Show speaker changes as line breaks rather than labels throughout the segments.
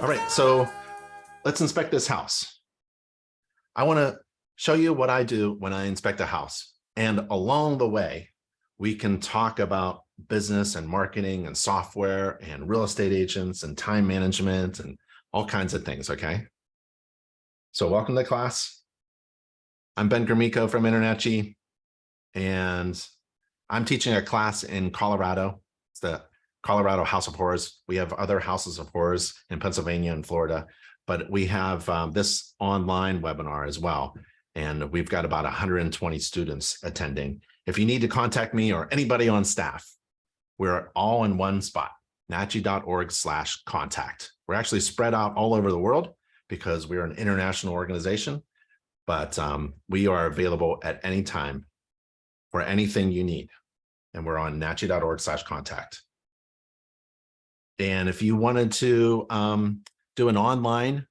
All right, so let's inspect this house. I want to show you what I do when I inspect a house. And along the way, we can talk about business and marketing and software and real estate agents and time management and all kinds of things, okay? So welcome to class. I'm Ben Gromicko from InterNACHI, and I'm teaching a class in Colorado. It's the Colorado House of Horrors. We have other houses of horrors in Pennsylvania and Florida, but we have this online webinar as well. And we've got about 120 students attending. If you need to contact me or anybody on staff, we're all in one spot, nachi.org/contact. We're actually spread out all over the world because we're an international organization, but we are available at any time for anything you need. And we're on nachi.org/contact. And if you wanted to do an online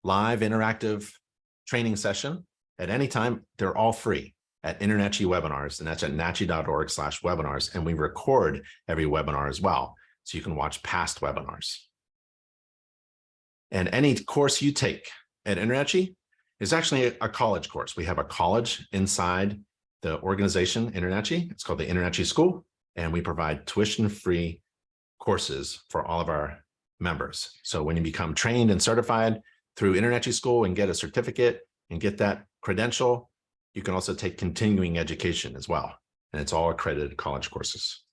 live interactive training session at any time, they're all free at InterNACHI webinars, and that's at nachi.org/webinars. And we record every webinar as well, so you can watch past webinars. And any course you take at InterNACHI is actually a college course. We have a college inside the organization InterNACHI. It's called the InterNACHI School, and we provide tuition-free courses for all of our members. So when you become trained and certified through InterNACHI School and get a certificate and get that credential, you can also take continuing education as well. And it's all accredited college courses.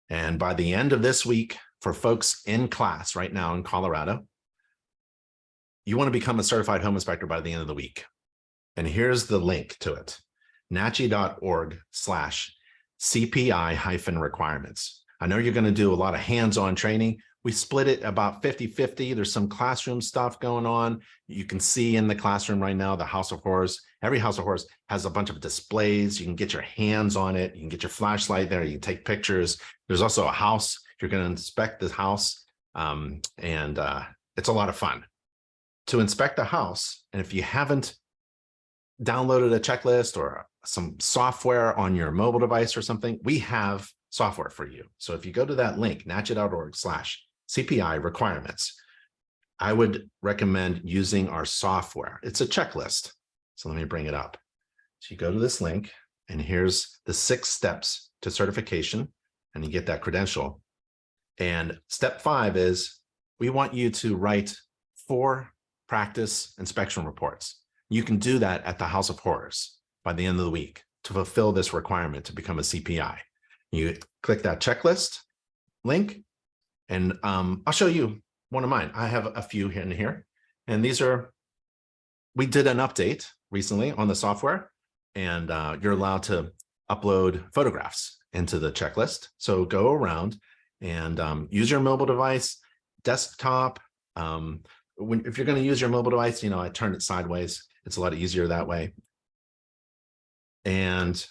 And by the end of this week, for folks in class right now in Colorado, you want to become a certified home inspector by the end of the week. And here's the link to it, nachi.org/CPI-requirements. I know you're going to do a lot of hands-on training. We split it about 50-50. There's some classroom stuff going on. You can see in the classroom right now, the House of Horrors. Every House of Horrors has a bunch of displays. You can get your hands on it. You can get your flashlight there. You can take pictures. There's also a house. You're going to inspect the house. It's a lot of fun to inspect the house. And if you haven't downloaded a checklist or some software on your mobile device or something, we have software for you. So if you go to that link, nachi.org/CPI-requirements, I would recommend using our software. It's a checklist. So let me bring it up. So you go to this link, and here's the 6 steps to certification, and you get that credential. And step 5 is we want you to write 4 practice inspection reports. You can do that at the House of Horrors by the end of the week to fulfill this requirement to become a CPI. You click that checklist link, and I'll show you one of mine. I have a few in here, and these are, we did an update recently on the software, and you're allowed to upload photographs into the checklist. So go around and use your mobile device, desktop. If you're going to use your mobile device, I turn it sideways. It's a lot easier that way. And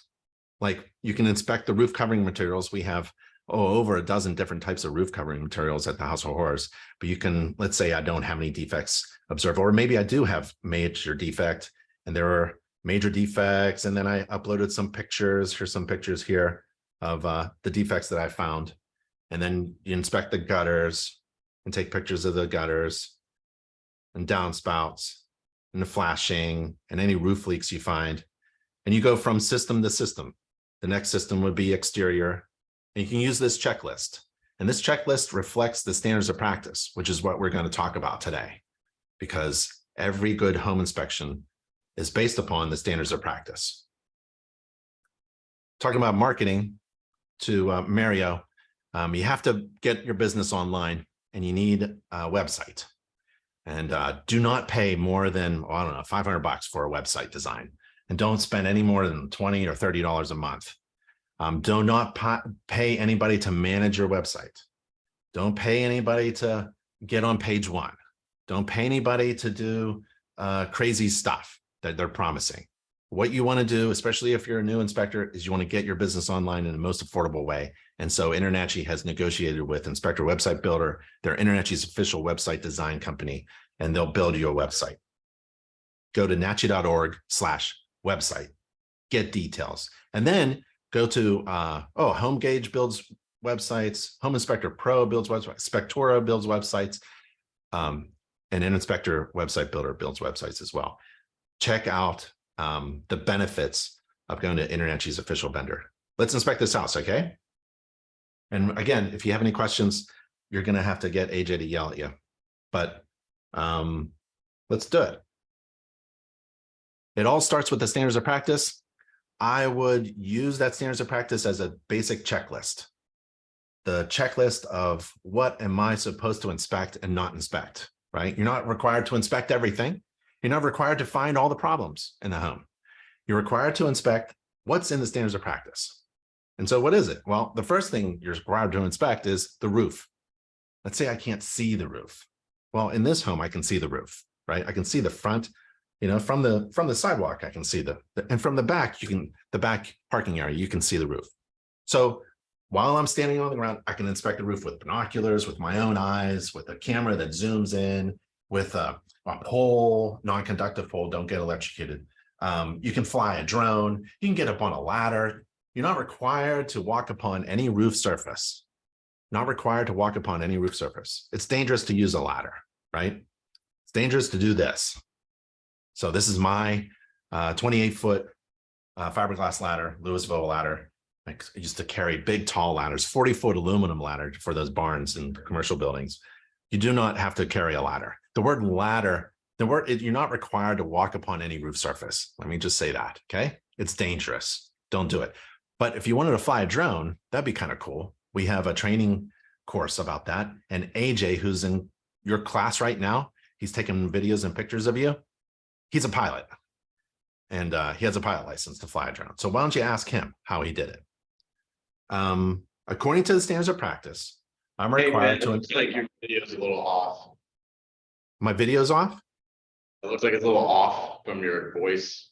like, you can inspect the roof covering materials. We have over a dozen different types of roof covering materials at the House of Horrors. But you can, let's say I don't have any defects observed, or maybe I do have major defect and there are major defects. And then I uploaded some pictures. Here's some pictures here of the defects that I found. And then you inspect the gutters and take pictures of the gutters and downspouts and the flashing and any roof leaks you find. And you go from system to system. The next system would be exterior. And you can use this checklist. And this checklist reflects the standards of practice, which is what we're going to talk about today, because every good home inspection is based upon the standards of practice. Talking about marketing to Mario, you have to get your business online, and you need a website. And do not pay more than, I don't know, $500 for a website design. And don't spend any more than $20 or $30 a month. Do not pay anybody to manage your website. Don't pay anybody to get on page 1. Don't pay anybody to do crazy stuff that they're promising. What you want to do, especially if you're a new inspector, is you want to get your business online in the most affordable way. And so InterNACHI has negotiated with Inspector Website Builder. They're InterNACHI's official website design company, and they'll build you a website. Go to nachi.org/website, get details, and then go to HomeGauge builds websites, Home Inspector Pro builds websites, Spectora builds websites. And an inspector website builder builds websites as well. Check out the benefits of going to InterNACHI's official vendor. Let's inspect this house, okay? And again, if you have any questions, you're going to have to get AJ to yell at you. But let's do it. It all starts with the standards of practice. I would use that standards of practice as a basic checklist. The checklist of what am I supposed to inspect and not inspect, right? You're not required to inspect everything. You're not required to find all the problems in the home. You're required to inspect what's in the standards of practice. And so what is it? Well, the first thing you're required to inspect is the roof. Let's say I can't see the roof. Well, in this home, I can see the roof, right? I can see the front, from the sidewalk, I can see and from the back, the back parking area, you can see the roof. So while I'm standing on the ground, I can inspect the roof with binoculars, with my own eyes, with a camera that zooms in, with a pole, non-conductive pole, don't get electrocuted. You can fly a drone, you can get up on a ladder. You're not required to walk upon any roof surface. Not required to walk upon any roof surface. It's dangerous to use a ladder, right? It's dangerous to do this. So this is my 28-foot fiberglass ladder, Louisville ladder. I used to carry big, tall ladders, 40-foot aluminum ladder for those barns and commercial buildings. You do not have to carry a ladder. The word ladder, you're not required to walk upon any roof surface. Let me just say that, okay? It's dangerous. Don't do it. But if you wanted to fly a drone, that'd be kind of cool. We have a training course about that. And AJ, who's in your class right now, he's taking videos and pictures of you. He's a pilot. And he has a pilot license to fly a drone. So why don't you ask him how he did it? According to the standards of practice, I'm required to. It looks
like your video's a little off.
My video's off?
It looks like it's a little off from your voice.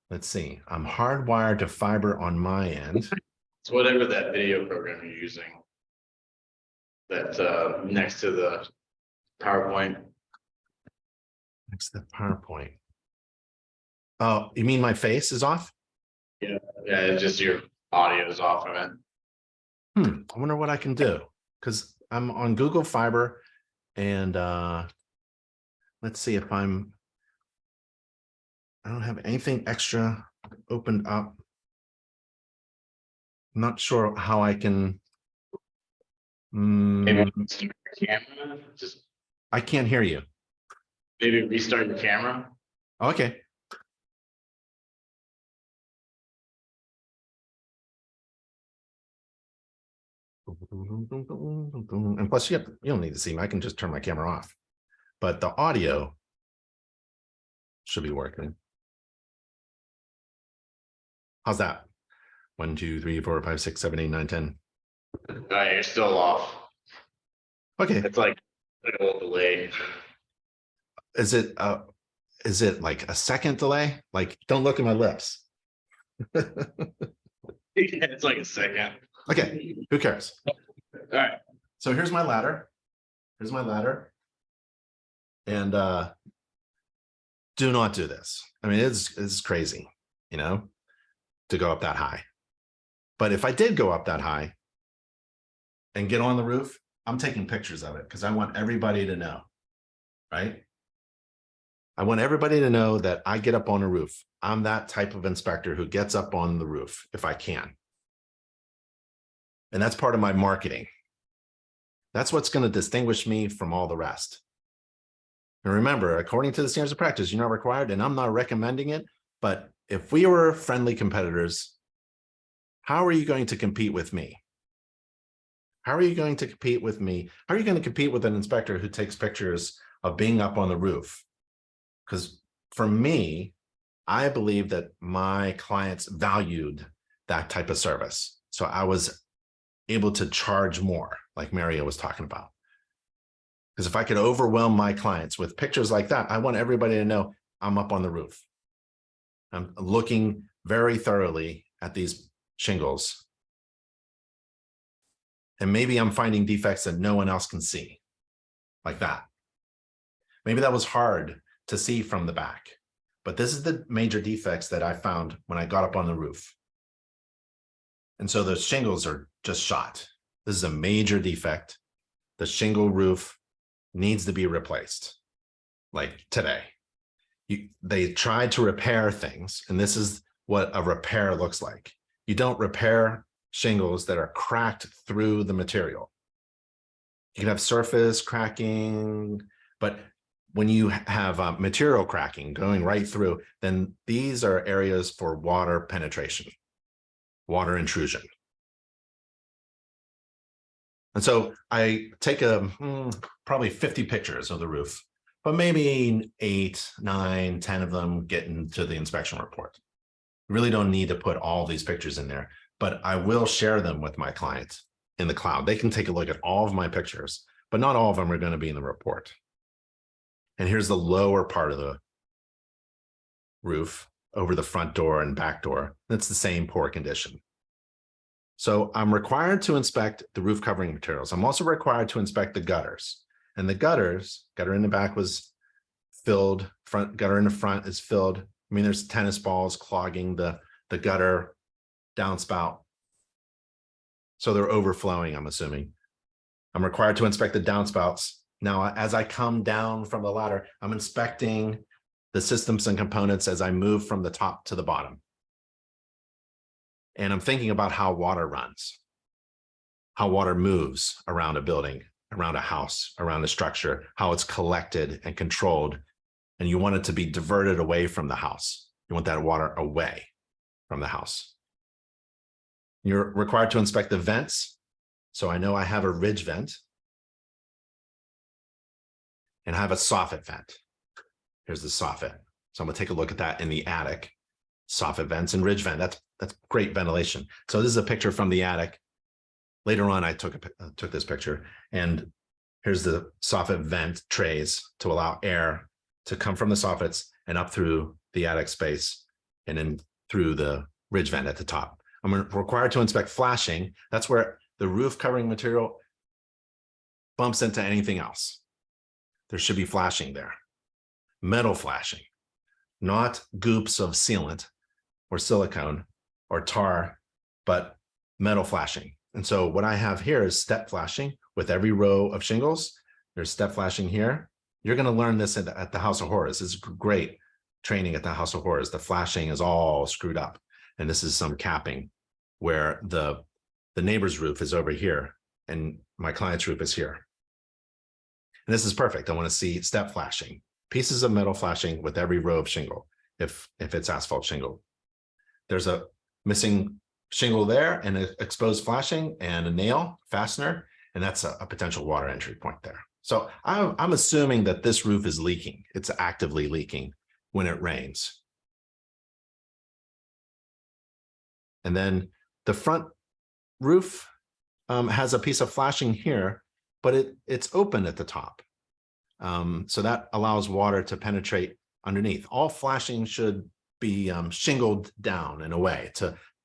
Let's see. I'm hardwired to fiber on my end.
It's whatever that video program you're using. That's next to the PowerPoint.
Next to the PowerPoint. Oh, you mean my face is off?
Yeah, it's just your audio is off of it.
I wonder what I can do, because I'm on Google Fiber, and let's see if I don't have anything extra opened up. I'm not sure how I can.
Maybe restart your camera.
I can't hear you.
Maybe restart your camera.
Okay. And plus, you don't need to see me. I can just turn my camera off. But the audio should be working. How's that? 1, 2, 3, 4, 5, 6, 7, 8, 9, 10.
You're still off.
Okay.
It's like a little delay.
Is it like a second delay? Like, don't look at my lips.
It's like a second.
Okay, who cares?
All right.
So here's my ladder. Here's my ladder. And do not do this. I mean, it's crazy, to go up that high. But if I did go up that high and get on the roof, I'm taking pictures of it because I want everybody to know, right? I want everybody to know that I get up on a roof. I'm that type of inspector who gets up on the roof if I can. And that's part of my marketing. That's what's going to distinguish me from all the rest. And remember, according to the standards of practice, you're not required, and I'm not recommending it, but if we were friendly competitors, how are you going to compete with me? How are you going to compete with me? How are you going to compete with an inspector who takes pictures of being up on the roof? Because for me, I believe that my clients valued that type of service. So I was able to charge more, like Mario was talking about. Because if I could overwhelm my clients with pictures like that, I want everybody to know I'm up on the roof. I'm looking very thoroughly at these shingles. And maybe I'm finding defects that no one else can see, like that. Maybe that was hard to see from the back, but this is the major defects that I found when I got up on the roof. And so those shingles are just shot. This is a major defect. the shingle roof needs to be replaced, like today. They tried to repair things, and this is what a repair looks like. You don't repair shingles that are cracked through the material. You can have surface cracking, but when you have material cracking going right through, then these are areas for water penetration, water intrusion. And so I take probably 50 pictures of the roof, but maybe 8, 9, 10 of them get into the inspection report. You really don't need to put all these pictures in there, but I will share them with my client in the cloud. They can take a look at all of my pictures, but not all of them are going to be in the report. And here's the lower part of the roof over the front door and back door. That's the same poor condition. So I'm required to inspect the roof covering materials. I'm also required to inspect the gutters. And the gutter in the back was filled, gutter in the front is filled. I mean, there's tennis balls clogging the gutter downspout. So they're overflowing, I'm assuming. I'm required to inspect the downspouts. Now, as I come down from the ladder, I'm inspecting the systems and components as I move from the top to the bottom. And I'm thinking about how water runs, how water moves around a building, around a house, around a structure, how it's collected and controlled. And you want it to be diverted away from the house. You want that water away from the house. You're required to inspect the vents. So I know I have a ridge vent and I have a soffit vent. Here's the soffit. So I'm gonna take a look at that in the attic. Soffit vents and ridge vent. That's great ventilation. So this is a picture from the attic. Later on, I took this picture, and here's the soffit vent trays to allow air to come from the soffits and up through the attic space and then through the ridge vent at the top. I'm required to inspect flashing. That's where the roof covering material bumps into anything else. There should be flashing there. Metal flashing, not goops of sealant or silicone or tar, but metal flashing. And so what I have here is step flashing with every row of shingles. There's step flashing here. You're going to learn this at the House of Horrors. It's great training at the House of Horrors. The flashing is all screwed up. And this is some capping where the neighbor's roof is over here and my client's roof is here. And this is perfect. I want to see step flashing, pieces of metal flashing with every row of shingle, if it's asphalt shingle. There's a missing shingle there and an exposed flashing and a nail fastener, and that's a potential water entry point there. So I'm assuming that this roof is leaking. It's actively leaking when it rains. And then the front roof has a piece of flashing here, but it's open at the top. So that allows water to penetrate underneath. All flashing should be shingled down in a way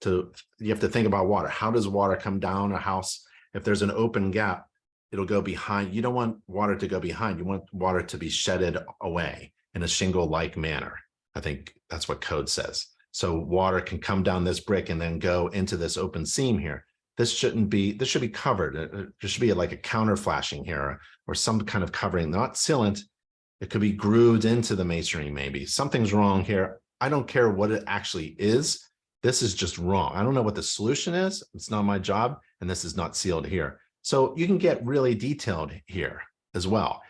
you have to think about water. How does water come down a house? If there's an open gap, it'll go behind. You don't want water to go behind. You want water to be shedded away in a shingle-like manner. I think that's what code says. So water can come down this brick and then go into this open seam here. This should be covered. There should be like a counter flashing here or some kind of covering, not sealant. It could be grooved into the masonry maybe. Something's wrong here. I don't care what it actually is. This is just wrong. I don't know what the solution is. It's not my job. And this is not sealed here. So you can get really detailed here as well.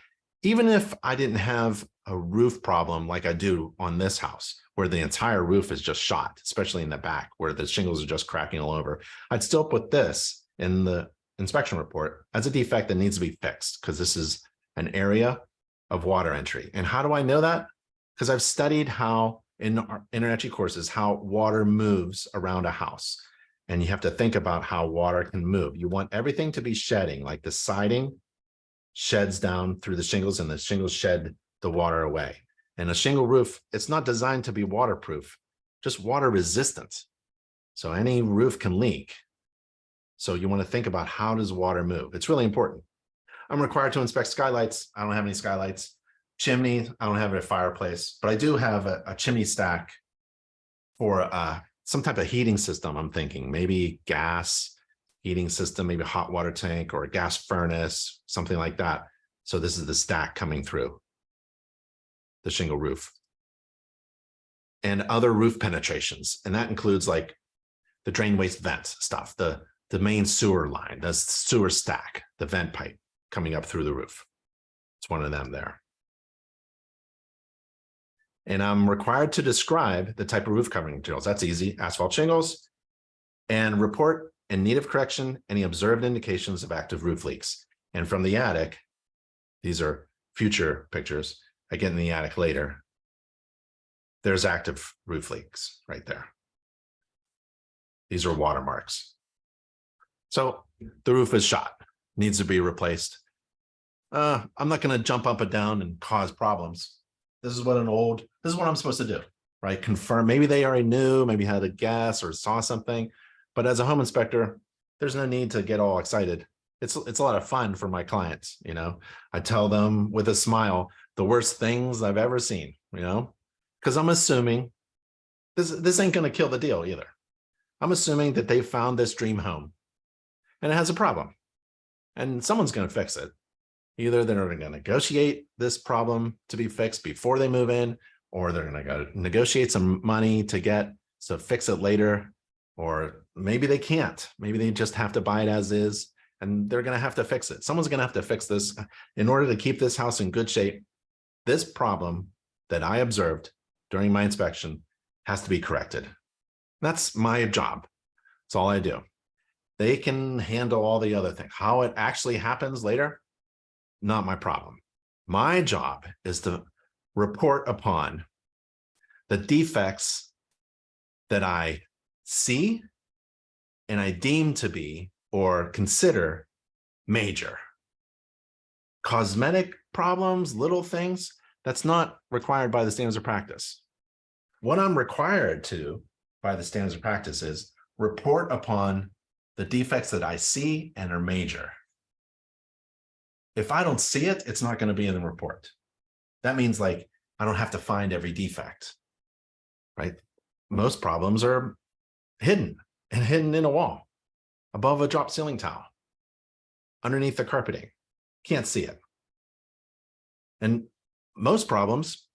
Even if I didn't have a roof problem like I do on this house, where the entire roof is just shot, especially in the back, where the shingles are just cracking all over, I'd still put this in the inspection report as a defect that needs to be fixed, because this is an area of water entry. And how do I know that? Because I've studied how in our InterNACHI courses, how water moves around a house. And you have to think about how water can move. You want everything to be shedding, like the siding sheds down through the shingles and the shingles shed the water away. And a shingle roof, it's not designed to be waterproof, just water resistant. So any roof can leak. So you want to think about how does water move? It's really important. I'm required to inspect skylights. I don't have any skylights. Chimney, I don't have a fireplace, but I do have a chimney stack for some type of heating system. I'm thinking maybe gas, heating system, maybe a hot water tank or a gas furnace, something like that. So this is the stack coming through the shingle roof. And other roof penetrations. And that includes like the drain waste vent stuff, the main sewer line, the sewer stack, the vent pipe coming up through the roof. It's one of them there. And I'm required to describe the type of roof covering materials. That's easy, asphalt shingles, and report in need of correction any observed indications of active roof leaks. And from the attic, these are future pictures. I get in the attic later. There's active roof leaks right there. These are watermarks. So the roof is shot, needs to be replaced. I'm not going to jump up and down and cause problems. This is what I'm supposed to do, right? Confirm, maybe they already knew, maybe had a guess or saw something, but as a home inspector, there's no need to get all excited. It's a lot of fun for my clients, you know. I tell them with a smile the worst things I've ever seen, you know, because I'm assuming this ain't going to kill the deal either. I'm assuming that they found this dream home and it has a problem and someone's going to fix it. Either they're going to negotiate this problem to be fixed before they move in, or they're going to go negotiate some money to fix it later, or maybe they can't. Maybe they just have to buy it as is, and they're going to have to fix it. Someone's going to have to fix this in order to keep this house in good shape. This problem that I observed during my inspection has to be corrected. That's my job. That's all I do. They can handle all the other things. How it actually happens later, not my problem. My job is to report upon the defects that I see and I deem to be or consider major. Cosmetic problems, little things, that's not required by the standards of practice. What I'm required to by the standards of practice is report upon the defects that I see and are major. If I don't see it, it's not going to be in the report. That means like, I don't have to find every defect, right? Most problems are hidden in a wall, above a drop ceiling tile, underneath the carpeting. Can't see it. And most problems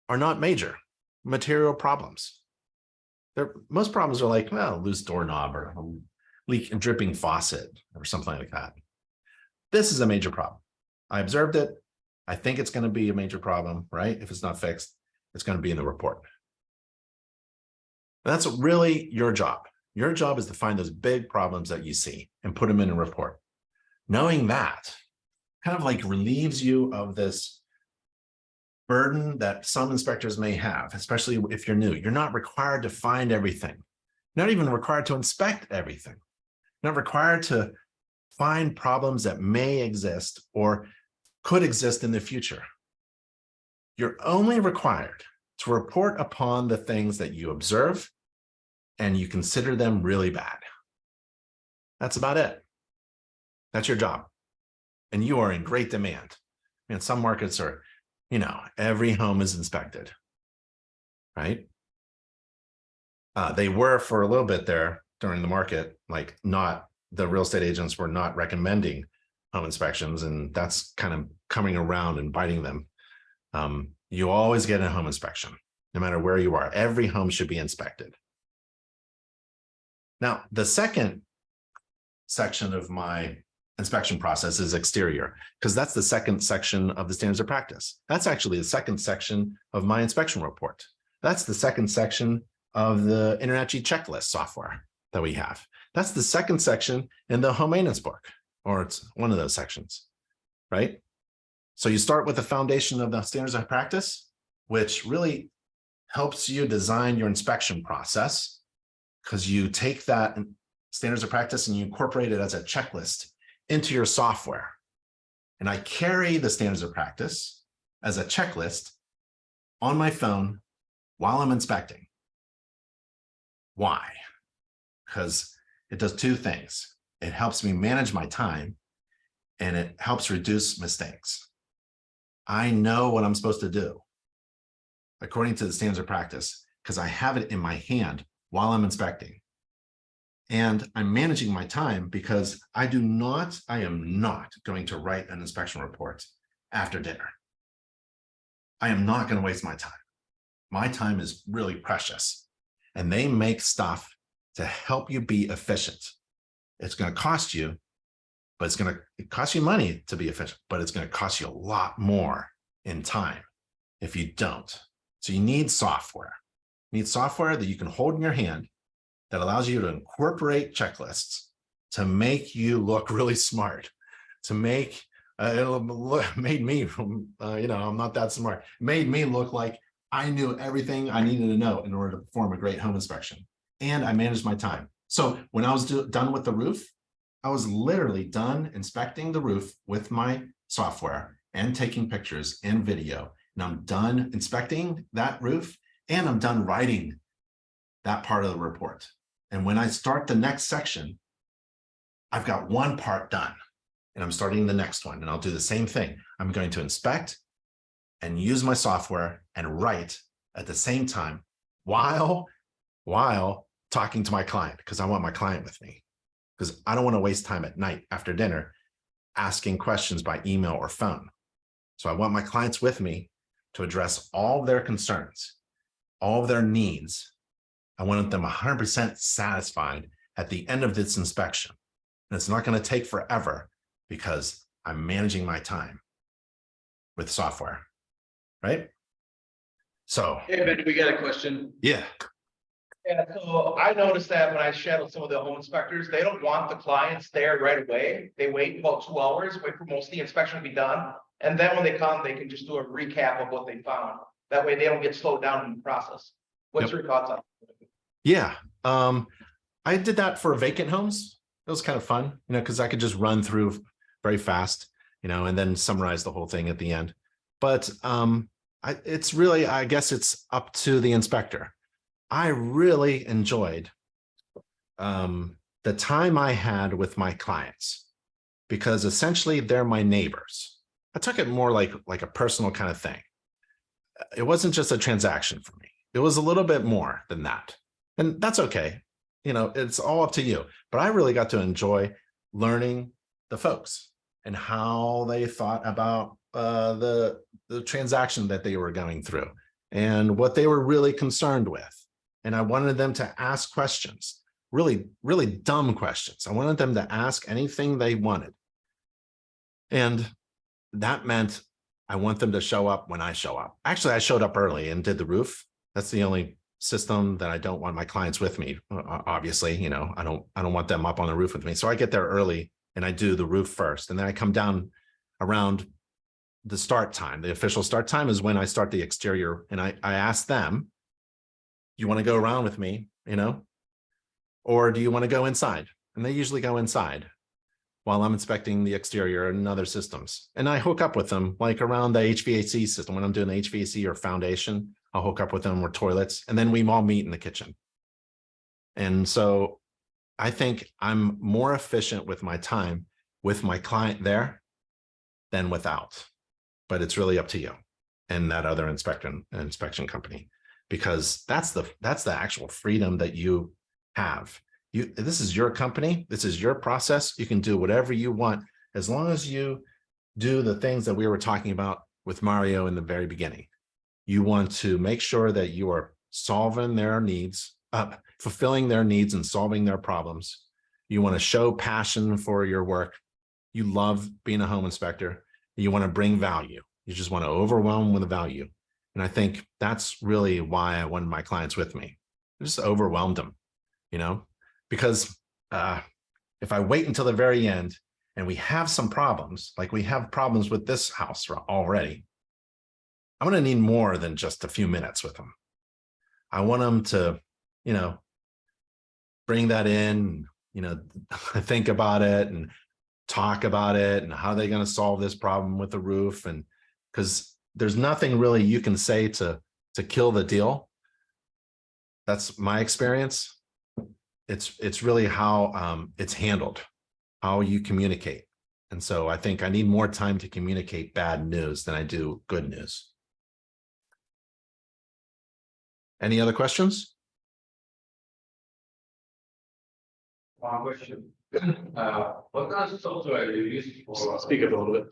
are not major material problems. Most problems are like, well, loose doorknob or a leak and dripping faucet or something like that. This is a major problem. I observed it. I think it's going to be a major problem, right? If it's not fixed, it's going to be in the report. And that's really your job. Your job is to find those big problems that you see and put them in a report. Knowing that kind of like relieves you of this burden that some inspectors may have, especially if you're new. You're not required to find everything. You're not even required to inspect everything. You're not required to find problems that may exist or could exist in the future. You're only required to report upon the things that you observe and you consider them really bad. That's about it. That's your job. And you are in great demand. And some markets are, you know, every home is inspected, right? They were for a little bit there during the market, like the real estate agents were not recommending home inspections, and that's kind of coming around and biting them. You always get a home inspection, no matter where you are. Every home should be inspected. Now, the second section of my inspection process is exterior, because that's the second section of the standards of practice. That's actually the second section of my inspection report. That's the second section of the InterNACHI checklist software that we have. That's the second section in the home maintenance book, or it's one of those sections, right? So you start with the foundation of the standards of practice, which really helps you design your inspection process, because you take that standards of practice and you incorporate it as a checklist into your software. And I carry the standards of practice as a checklist on my phone while I'm inspecting. Why? Because it does two things. It helps me manage my time and it helps reduce mistakes. I know what I'm supposed to do according to the standards of practice because I have it in my hand while I'm inspecting. And I'm managing my time because I am not going to write an inspection report after dinner. I am not going to waste my time. My time is really precious. And they make stuff to help you be efficient. It's going to cost you, but it's going to cost you money to be efficient, but it's going to cost you a lot more in time if you don't. So you need software. You need software that you can hold in your hand that allows you to incorporate checklists to make you look really smart, to make, made me, I'm not that smart, made me look like I knew everything I needed to know in order to perform a great home inspection. And I managed my time. So when I was done with the roof, I was literally done inspecting the roof with my software and taking pictures and video. And I'm done inspecting that roof and I'm done writing that part of the report. And when I start the next section, I've got one part done and I'm starting the next one and I'll do the same thing. I'm going to inspect and use my software and write at the same time while talking to my client, because I want my client with me, because I don't want to waste time at night after dinner asking questions by email or phone. So I want my clients with me to address all of their concerns, all of their needs. I want them 100% satisfied at the end of this inspection. And it's not going to take forever because I'm managing my time with software, right? So,
Hey, Ben, we got a question.
yeah.
Yeah, so I noticed that when I shadow some of the home inspectors, they don't want the clients there right away. They wait about 2 hours, wait for most of the inspection to be done. And then when they come, they can just do a recap of what they found. That way they don't get slowed down in the process. What's your thoughts on it?
Yeah. I did that for vacant homes. It was kind of fun, because I could just run through very fast, and then summarize the whole thing at the end. But it's really, I guess it's up to the inspector. I really enjoyed the time I had with my clients because essentially they're my neighbors. I took it more like a personal kind of thing. It wasn't just a transaction for me. It was a little bit more than that. And that's okay. It's all up to you. But I really got to enjoy learning the folks and how they thought about the transaction that they were going through and what they were really concerned with. And I wanted them to ask questions, really, really dumb questions. I wanted them to ask anything they wanted. And that meant I want them to show up when I show up. Actually, I showed up early and did the roof. That's the only system that I don't want my clients with me. Obviously, I don't want them up on the roof with me. So I get there early and I do the roof first. And then I come down around the start time. The official start time is when I start the exterior. And I ask them, you want to go around with me, or do you want to go inside? And they usually go inside while I'm inspecting the exterior and other systems. And I hook up with them like around the HVAC system. When I'm doing the HVAC or foundation, I'll hook up with them or toilets, and then we all meet in the kitchen. And so I think I'm more efficient with my time with my client there than without, but it's really up to you and that other inspection company, because that's the actual freedom that you have. This is your company. This is your process. You can do whatever you want as long as you do the things that we were talking about with Mario in the very beginning. You want to make sure that you are solving their needs, fulfilling their needs and solving their problems. You want to show passion for your work. You love being a home inspector. You want to bring value. You just want to overwhelm with the value. And I think that's really why I wanted my clients with me. I just overwhelmed them, because if I wait until the very end and we have some problems, like we have problems with this house already, I'm going to need more than just a few minutes with them. I want them to, bring that in, think about it and talk about it and how they're going to solve this problem with the roof. And because there's nothing really you can say to kill the deal. That's my experience. It's really how it's handled, how you communicate. And so I think I need more time to communicate bad news than I do good news. Any other questions?
One question. What kind of software you use for?
Speak up a little bit.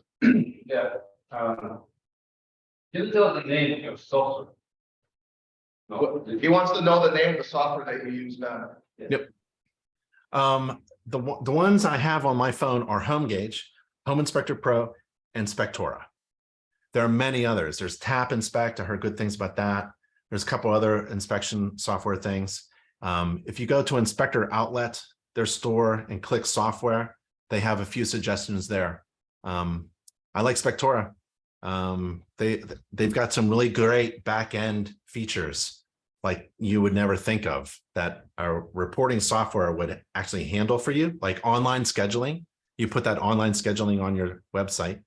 Yeah. Can you tell the name of your software? No.
He wants to know the name of the software that you use now.
The ones I have on my phone are Home Gauge, Home Inspector Pro, and Spectora. There are many others. There's Tap Inspect. I heard good things about that. There's a couple other inspection software things. If you go to Inspector Outlet, their store, and click software, they have a few suggestions there. I like Spectora. They've got some really great back-end features like you would never think of that our reporting software would actually handle for you, like online scheduling. You put that online scheduling on your website,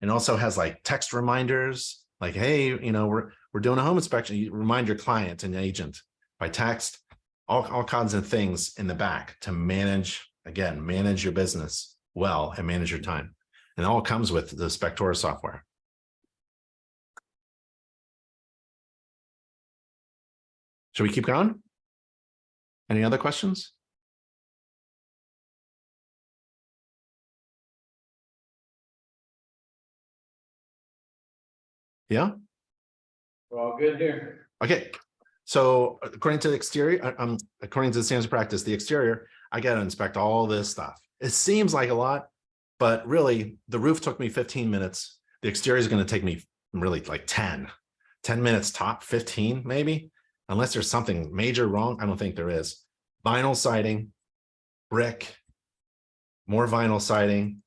and also has like text reminders, like, hey, you know, we're doing a home inspection. You remind your client and agent by text, all kinds of things in the back to manage your business well and manage your time. And it all comes with the Spectora software. Should we keep going? Any other questions? Yeah.
We're all good here.
Okay. So according to the exterior, according to the standards of practice, the exterior, I got to inspect all this stuff. It seems like a lot, but really the roof took me 15 minutes. The exterior is going to take me really like 10 minutes top, 15 maybe. Unless there's something major wrong, I don't think there is. Vinyl siding, brick, more vinyl siding.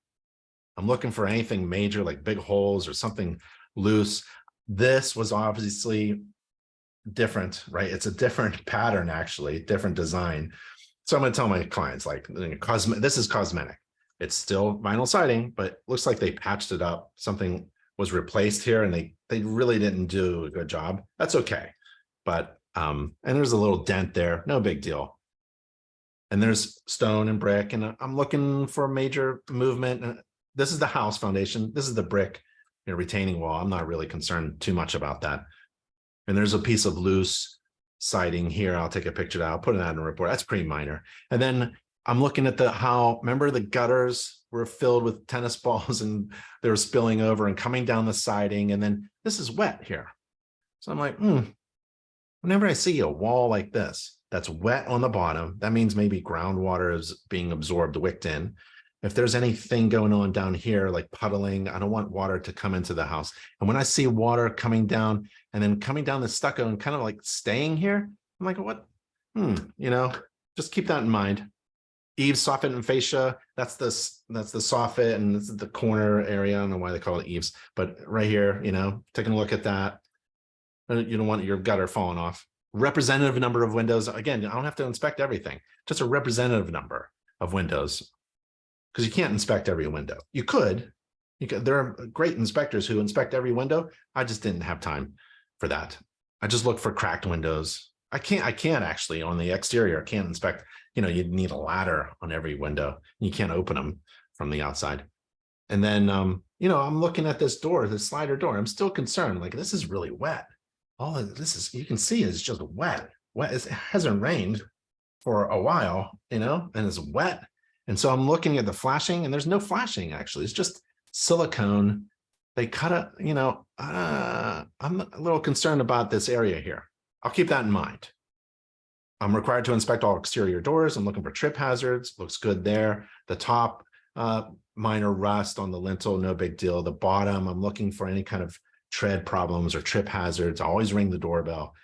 I'm looking for anything major like big holes or something loose. This was obviously different, right? It's a different pattern, actually, different design. So I'm going to tell my clients, like, this is cosmetic. It's still vinyl siding, but looks like they patched it up. Something was replaced here and they really didn't do a good job. That's okay. But and there's a little dent there, no big deal. And there's stone and brick, and I'm looking for a major movement. This is the house foundation. This is the brick, you know, retaining wall. I'm not really concerned too much about that. And there's a piece of loose siding here. I'll take a picture of that. I'll put it out in a report. That's pretty minor. And then I'm looking at remember the gutters were filled with tennis balls and they were spilling over and coming down the siding. And then this is wet here. So I'm like, whenever I see a wall like this, that's wet on the bottom, that means maybe groundwater is being absorbed, wicked in. If there's anything going on down here, like puddling, I don't want water to come into the house. And when I see water coming down and then coming down the stucco and kind of like staying here, I'm like, what? You know, just keep that in mind. Eaves, soffit, and fascia, that's the soffit, and this is the corner area. I don't know why they call it eaves, but right here, you know, taking a look at that. You don't want your gutter falling off. Representative number of windows. Again, I don't have to inspect everything, just a representative number of windows, because you can't inspect every window. You could. There are great inspectors who inspect every window. I just didn't have time for that. I just look for cracked windows. I can't actually on the exterior. I can't inspect, you know, you'd need a ladder on every window. You can't open them from the outside. And then, you know, I'm looking at this door, this slider door. I'm still concerned, like, this is really wet. All of this is, you can see it's just wet. It hasn't rained for a while, you know, and it's wet. And so I'm looking at the flashing, and there's no flashing, actually. It's just silicone. They cut it, you know, I'm a little concerned about this area here. I'll keep that in mind. I'm required to inspect all exterior doors. I'm looking for trip hazards. Looks good there. The top, minor rust on the lintel, no big deal. The bottom, I'm looking for any kind of tread problems or trip hazards. I always ring the doorbell.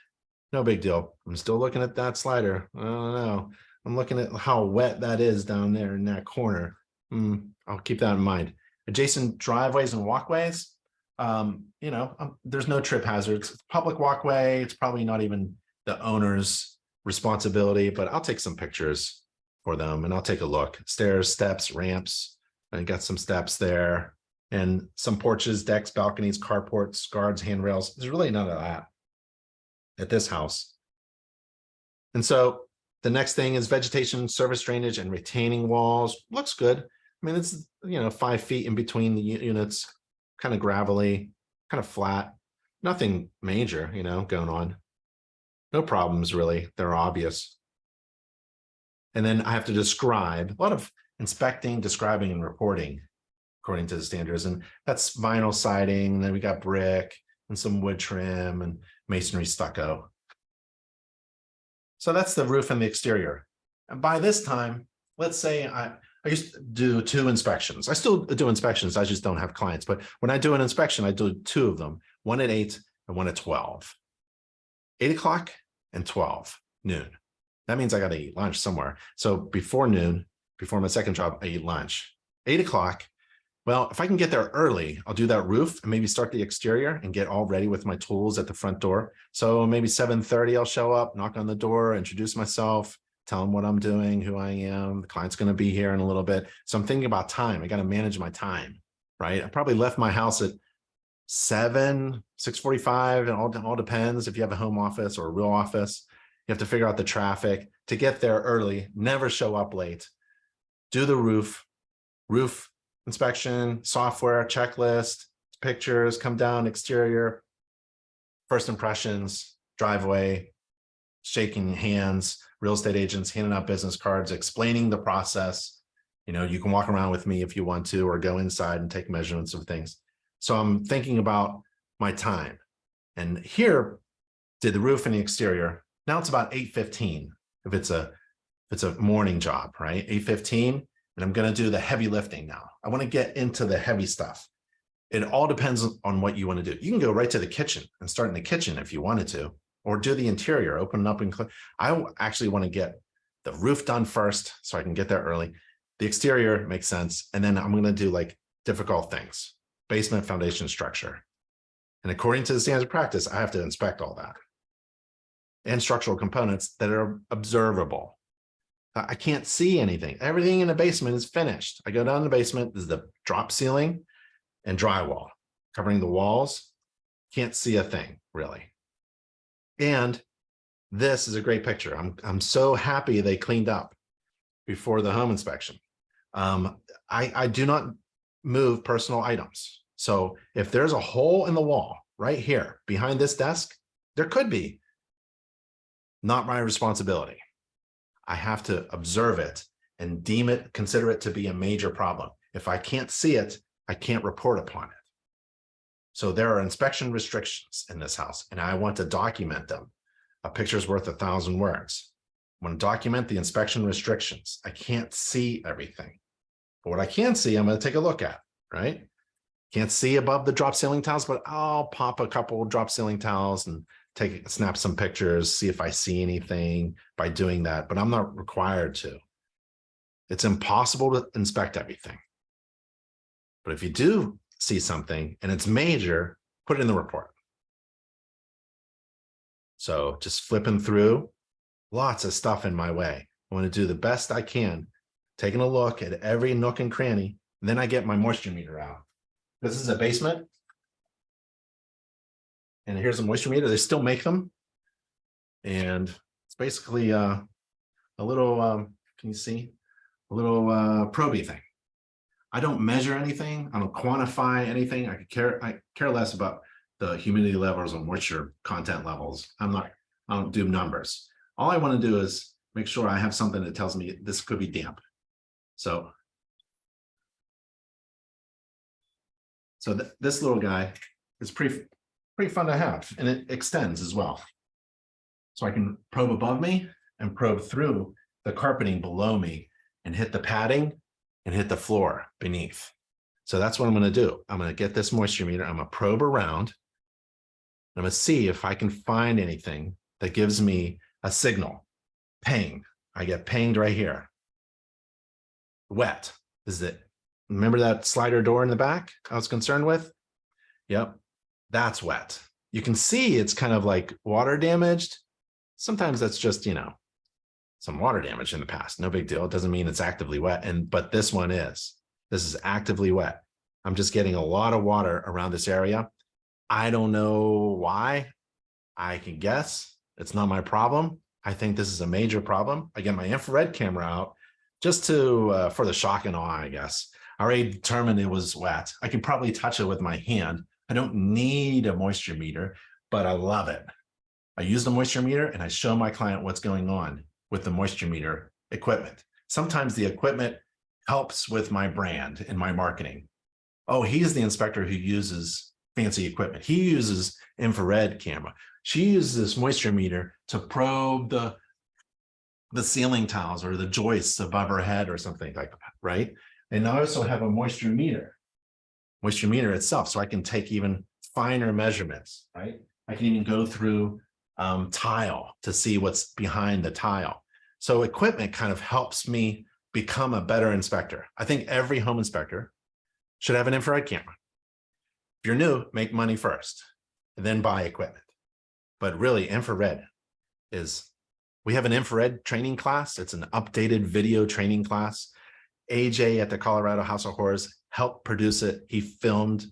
No big deal. I'm still looking at that slider. I don't know. I'm looking at how wet that is down there in that corner. I'll keep that in mind. Adjacent driveways and walkways. You know, there's no trip hazards. It's a public walkway. It's probably not even the owner's responsibility, but I'll take some pictures for them and I'll take a look. Stairs, steps, ramps. I got some steps there. And some porches, decks, balconies, carports, guards, handrails. There's really none of that at this house. And so the next thing is vegetation, service drainage, and retaining walls. Looks good. I mean, it's, you know, 5 feet in between the units, kind of gravelly, kind of flat. Nothing major, you know, going on. No problems, really. They're obvious. And then I have to describe a lot of inspecting, describing, and reporting according to the standards. And that's vinyl siding. And then we got brick and some wood trim and masonry stucco. So that's the roof and the exterior. And by this time, let's say I used to do 2 inspections. I still do inspections. I just don't have clients. But when I do an inspection, I do 2 of them, one at 8 and one at 12. 8 o'clock and 12 noon. That means I got to eat lunch somewhere. So before noon, before my second job, I eat lunch. 8 o'clock. Well, if I can get there early, I'll do that roof and maybe start the exterior and get all ready with my tools at the front door. So maybe 7:30, I'll show up, knock on the door, introduce myself, tell them what I'm doing, who I am. The client's going to be here in a little bit. So I'm thinking about time. I got to manage my time, right? I probably left my house at 7, 6:45. It all depends if you have a home office or a real office. You have to figure out the traffic to get there early, never show up late, do the roof inspection, software, checklist, pictures, come down, exterior, first impressions, driveway, shaking hands, real estate agents, handing out business cards, explaining the process. You know, you can walk around with me if you want to, or go inside and take measurements of things. So I'm thinking about my time. And here, did the roof and the exterior. Now it's about 8:15 if it's a morning job, right? 8:15. And I'm going to do the heavy lifting now. I want to get into the heavy stuff. It all depends on what you want to do. You can go right to the kitchen and start in the kitchen if you wanted to, or do the interior, open it up and clean. I actually want to get the roof done first so I can get there early. The exterior makes sense. And then I'm going to do like difficult things, basement, foundation, structure. And according to the standards of practice, I have to inspect all that and structural components that are observable. I can't see anything. Everything in the basement is finished. I go down the basement. This is the drop ceiling and drywall covering the walls. Can't see a thing really. And this is a great picture. I'm so happy they cleaned up before the home inspection. I do not move personal items. So if there's a hole in the wall right here behind this desk, there could be. Not my responsibility. I have to observe it and consider it to be a major problem. If I can't see it, I can't report upon it. So there are inspection restrictions in this house, and I want to document them. A picture's worth 1,000 words. I want to document the inspection restrictions. I can't see everything, but what I can see, I'm going to take a look at, right? Can't see above the drop ceiling tiles, but I'll pop a couple of drop ceiling tiles and snap some pictures, see if I see anything by doing that, but I'm not required to. It's impossible to inspect everything. But if you do see something and it's major, put it in the report. So just flipping through, lots of stuff in my way. I want to do the best I can, taking a look at every nook and cranny, and then I get my moisture meter out. This is a basement. And here's a moisture meter. They still make them. And it's basically a little, can you see? A little proby thing. I don't measure anything. I don't quantify anything. I care less about the humidity levels or moisture content levels. I don't do numbers. All I want to do is make sure I have something that tells me this could be damp. So this little guy is pretty fun to have, and it extends as well. So I can probe above me and probe through the carpeting below me and hit the padding and hit the floor beneath. So that's what I'm going to do. I'm going to get this moisture meter. I'm going to probe around. I'm going to see if I can find anything that gives me a signal. Ping. I get pinged right here. Wet. This is it. Remember that slider door in the back I was concerned with? Yep. That's wet. You can see it's kind of like water damaged. Sometimes that's just, some water damage in the past. No big deal. It doesn't mean it's actively wet. But this one is. This is actively wet. I'm just getting a lot of water around this area. I don't know why. I can guess. It's not my problem. I think this is a major problem. I get my infrared camera out just to for the shock and awe, I guess. I already determined it was wet. I can probably touch it with my hand. I don't need a moisture meter, but I love it. I use the moisture meter and I show my client what's going on with the moisture meter equipment. Sometimes the equipment helps with my brand and my marketing. Oh, he's the inspector who uses fancy equipment. He uses infrared camera. She uses this moisture meter to probe the ceiling tiles or the joists above her head or something like that, right? And I also have a moisture meter itself, so I can take even finer measurements, right? I can even go through tile to see what's behind the tile. So equipment kind of helps me become a better inspector. I think every home inspector should have an infrared camera. If you're new, make money first, and then buy equipment. But really, infrared is, we have an infrared training class. It's an updated video training class. AJ at the Colorado House of Horrors helped produce it. He filmed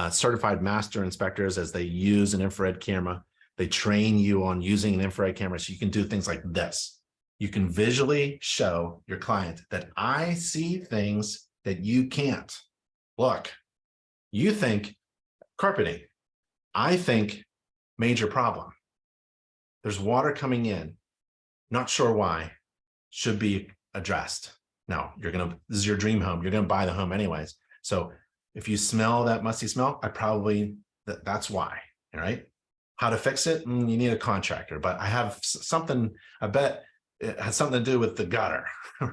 certified master inspectors as they use an infrared camera. They train you on using an infrared camera so you can do things like this. You can visually show your client that I see things that you can't. Look, you think carpeting. I think major problem. There's water coming in. Not sure why. Should be addressed. No, this is your dream home. You're gonna buy the home anyways. So if you smell that musty smell, that's why, all right? How to fix it? You need a contractor, but I have something, I bet it has something to do with the gutter,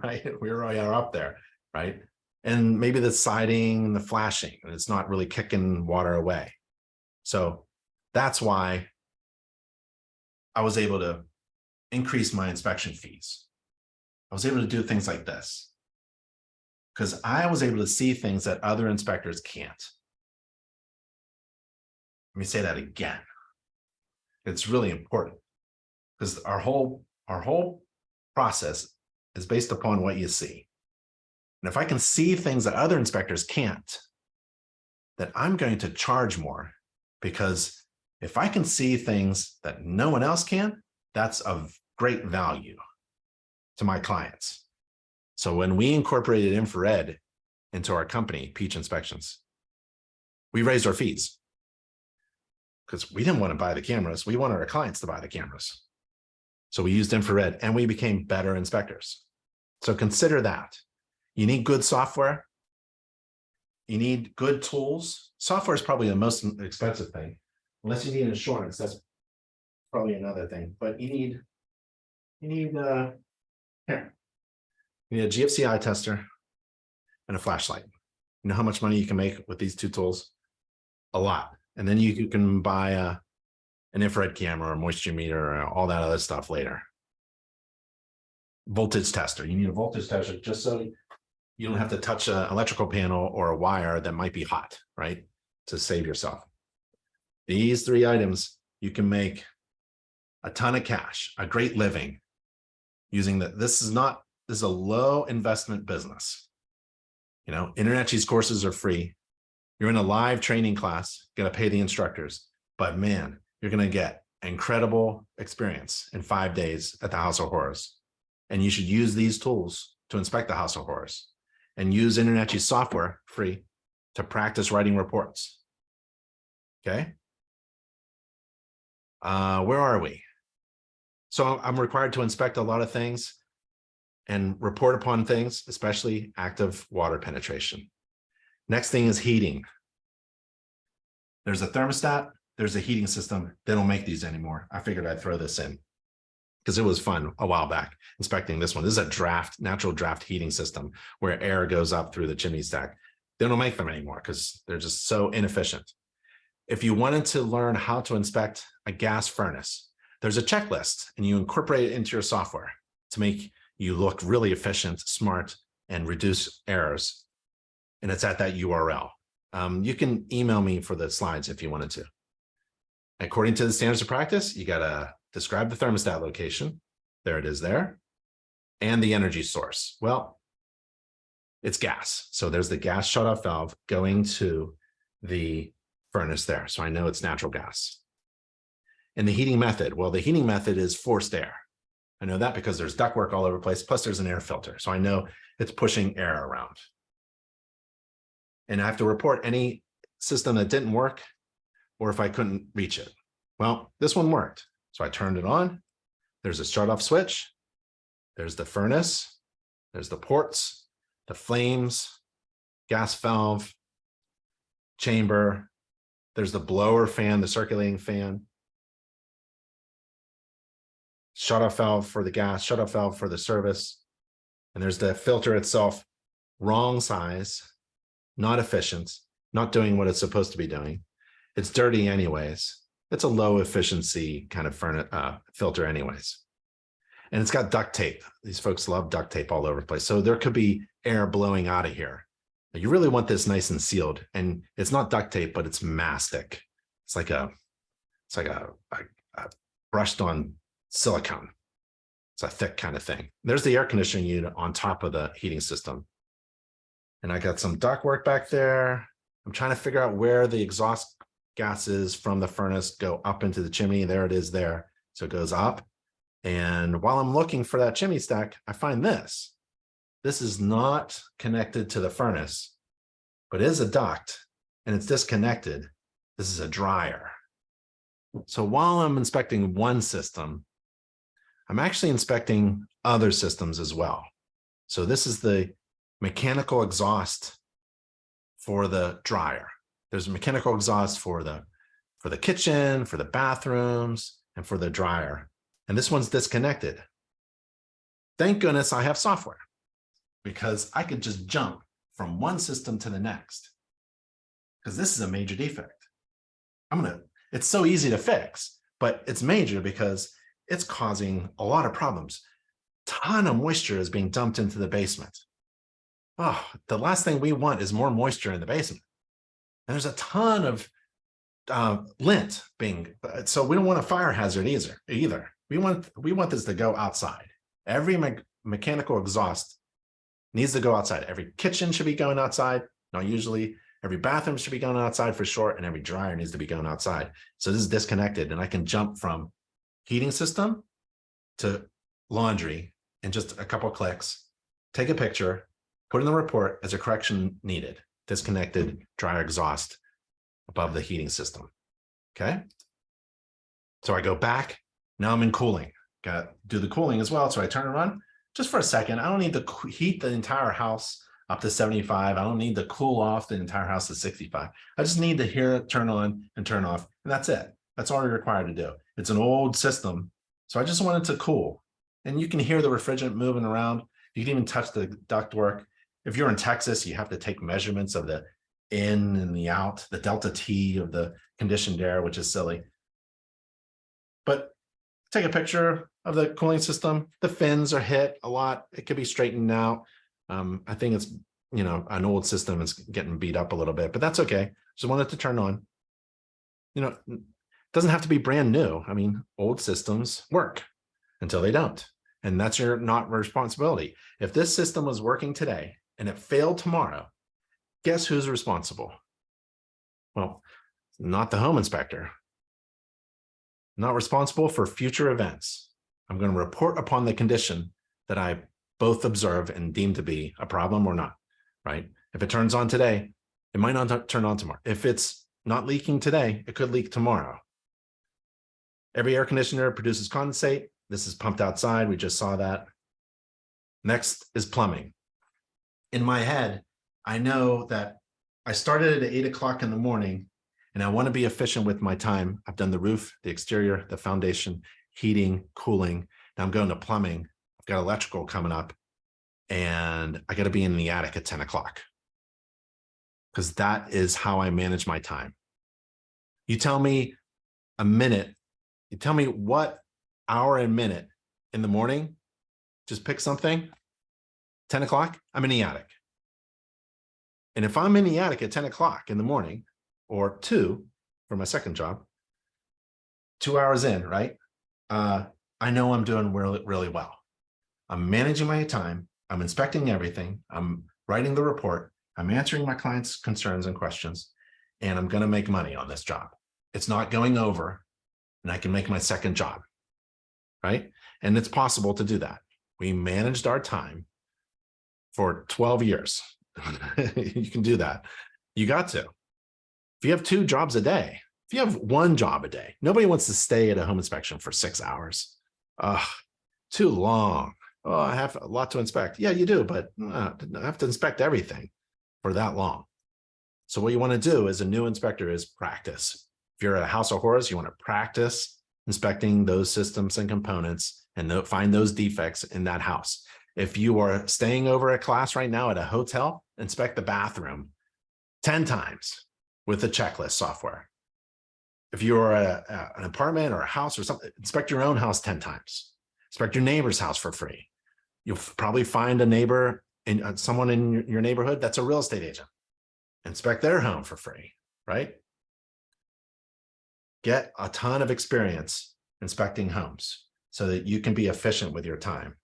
right? We already are up there, right? And maybe the siding, the flashing, and it's not really kicking water away. So that's why I was able to increase my inspection fees. I was able to do things like this because I was able to see things that other inspectors can't. Let me say that again. It's really important because our whole process is based upon what you see. And if I can see things that other inspectors can't, then I'm going to charge more, because if I can see things that no one else can, that's of great value to my clients. So when we incorporated infrared into our company, Peach Inspections, we raised our fees because we didn't want to buy the cameras. We wanted our clients to buy the cameras. So we used infrared and we became better inspectors. So consider that. You need good software. You need good tools. Software is probably the most expensive thing. Unless you need insurance, that's probably another thing. But you need a GFCI tester and a flashlight. You know how much money you can make with these two tools? A lot. And then you can buy an infrared camera or moisture meter or all that other stuff later. Voltage tester. You need a voltage tester just so you don't have to touch an electrical panel or a wire that might be hot, right? To save yourself. These three items, you can make a ton of cash, a great living using that. This is a low investment business. You know, InterNACHI's courses are free. You're in a live training class, you got to pay the instructors, but man, you're going to get incredible experience in 5 days at the House of Horrors. And you should use these tools to inspect the House of Horrors and use InterNACHI software free to practice writing reports. Okay. Where are we? So I'm required to inspect a lot of things and report upon things, especially active water penetration. Next thing is heating. There's a thermostat, there's a heating system. They don't make these anymore. I figured I'd throw this in because it was fun a while back inspecting this one. This is a natural draft heating system where air goes up through the chimney stack. They don't make them anymore because they're just so inefficient. If you wanted to learn how to inspect a gas furnace, there's a checklist and you incorporate it into your software to make you look really efficient, smart, and reduce errors. And it's at that URL. You can email me for the slides if you wanted to. According to the standards of practice, you got to describe the thermostat location. There it is there. And the energy source. Well, it's gas. So there's the gas shutoff valve going to the furnace there. So I know it's natural gas. And the heating method. Well, the heating method is forced air. I know that because there's ductwork all over the place. Plus there's an air filter. So I know it's pushing air around. And I have to report any system that didn't work or if I couldn't reach it. Well, this one worked. So I turned it on. There's a shut off switch. There's the furnace, there's the ports, the flames, gas valve, chamber. There's the blower fan, the circulating fan. Shut-off valve for the gas, shut-off valve for the service. And there's the filter itself, wrong size, not efficient, not doing what it's supposed to be doing. It's dirty anyways. It's a low efficiency kind of filter anyways. And it's got duct tape. These folks love duct tape all over the place. So there could be air blowing out of here. You really want this nice and sealed. And it's not duct tape, but it's mastic. It's like a brushed on silicone. It's a thick kind of thing. There's the air conditioning unit on top of the heating system. And I got some ductwork back there. I'm trying to figure out where the exhaust gases from the furnace go up into the chimney. There it is there. So it goes up. And while I'm looking for that chimney stack, I find this. This is not connected to the furnace, but it is a duct and it's disconnected. This is a dryer. So while I'm inspecting one system, I'm actually inspecting other systems as well. So this is the mechanical exhaust for the dryer. There's a mechanical exhaust for the kitchen, for the bathrooms, and for the dryer. And this one's disconnected. Thank goodness I have software, because I could just jump from one system to the next, because this is a major defect. It's so easy to fix, but it's major because it's causing a lot of problems. Ton of moisture is being dumped into the basement. Oh, the last thing we want is more moisture in the basement. And there's a ton of lint being, so we don't want a fire hazard either. We want this to go outside. Every mechanical exhaust needs to go outside. Every kitchen should be going outside. Not usually. Every bathroom should be going outside for sure. And every dryer needs to be going outside. So this is disconnected. And I can jump from heating system to laundry in just a couple of clicks, take a picture, put in the report as a correction needed. Disconnected dryer exhaust above the heating system. Okay. So I go back. Now I'm in cooling. Got to do the cooling as well. So I turn and run just for a second. I don't need to heat the entire house up to 75. I don't need to cool off the entire house to 65. I just need to hear it turn on and turn off. And that's it. That's all you're required to do. It's an old system. So I just want it to cool. And you can hear the refrigerant moving around. You can even touch the ductwork. If you're in Texas, you have to take measurements of the in and the out, the delta T of the conditioned air, which is silly. But take a picture of the cooling system. The fins are hit a lot. It could be straightened out. I think it's, an old system. It's getting beat up a little bit, but that's okay. Just want it to turn on. It doesn't have to be brand new. I mean, old systems work until they don't. And that's your not responsibility. If this system was working today and it failed tomorrow, guess who's responsible? Well, not the home inspector. Not responsible for future events. I'm going to report upon the condition that I both observe and deem to be a problem or not, right? If it turns on today, it might not turn on tomorrow. If it's not leaking today, it could leak tomorrow. Every air conditioner produces condensate. This is pumped outside. We just saw that. Next is plumbing. In my head, I know that I started at 8 o'clock in the morning and I want to be efficient with my time. I've done the roof, the exterior, the foundation, heating, cooling. Now I'm going to plumbing. I've got electrical coming up and I got to be in the attic at 10 o'clock because that is how I manage my time. You tell me a minute, you tell me what hour and minute in the morning, just pick something, 10 o'clock, I'm in the attic. And if I'm in the attic at 10 o'clock in the morning or 2 for my second job, 2 hours in, right? I know I'm doing really, really well. I'm managing my time. I'm inspecting everything. I'm writing the report. I'm answering my clients' concerns and questions, and I'm going to make money on this job. It's not going over, and I can make my second job, right? And it's possible to do that. We managed our time for 12 years. You can do that. You got to. If you have 2 jobs a day, if you have 1 job a day, nobody wants to stay at a home inspection for 6 hours. Too long. Oh, I have a lot to inspect. Yeah, you do, but I have to inspect everything for that long. So what you want to do as a new inspector is practice. If you're at a house of horrors, you want to practice inspecting those systems and components and find those defects in that house. If you are staying over a class right now at a hotel, inspect the bathroom 10 times with the checklist software. If you're at an apartment or a house or something, inspect your own house 10 times. Inspect your neighbor's house for free. You'll probably find a neighbor and someone in your neighborhood that's a real estate agent. Inspect their home for free, right? Get a ton of experience inspecting homes so that you can be efficient with your time.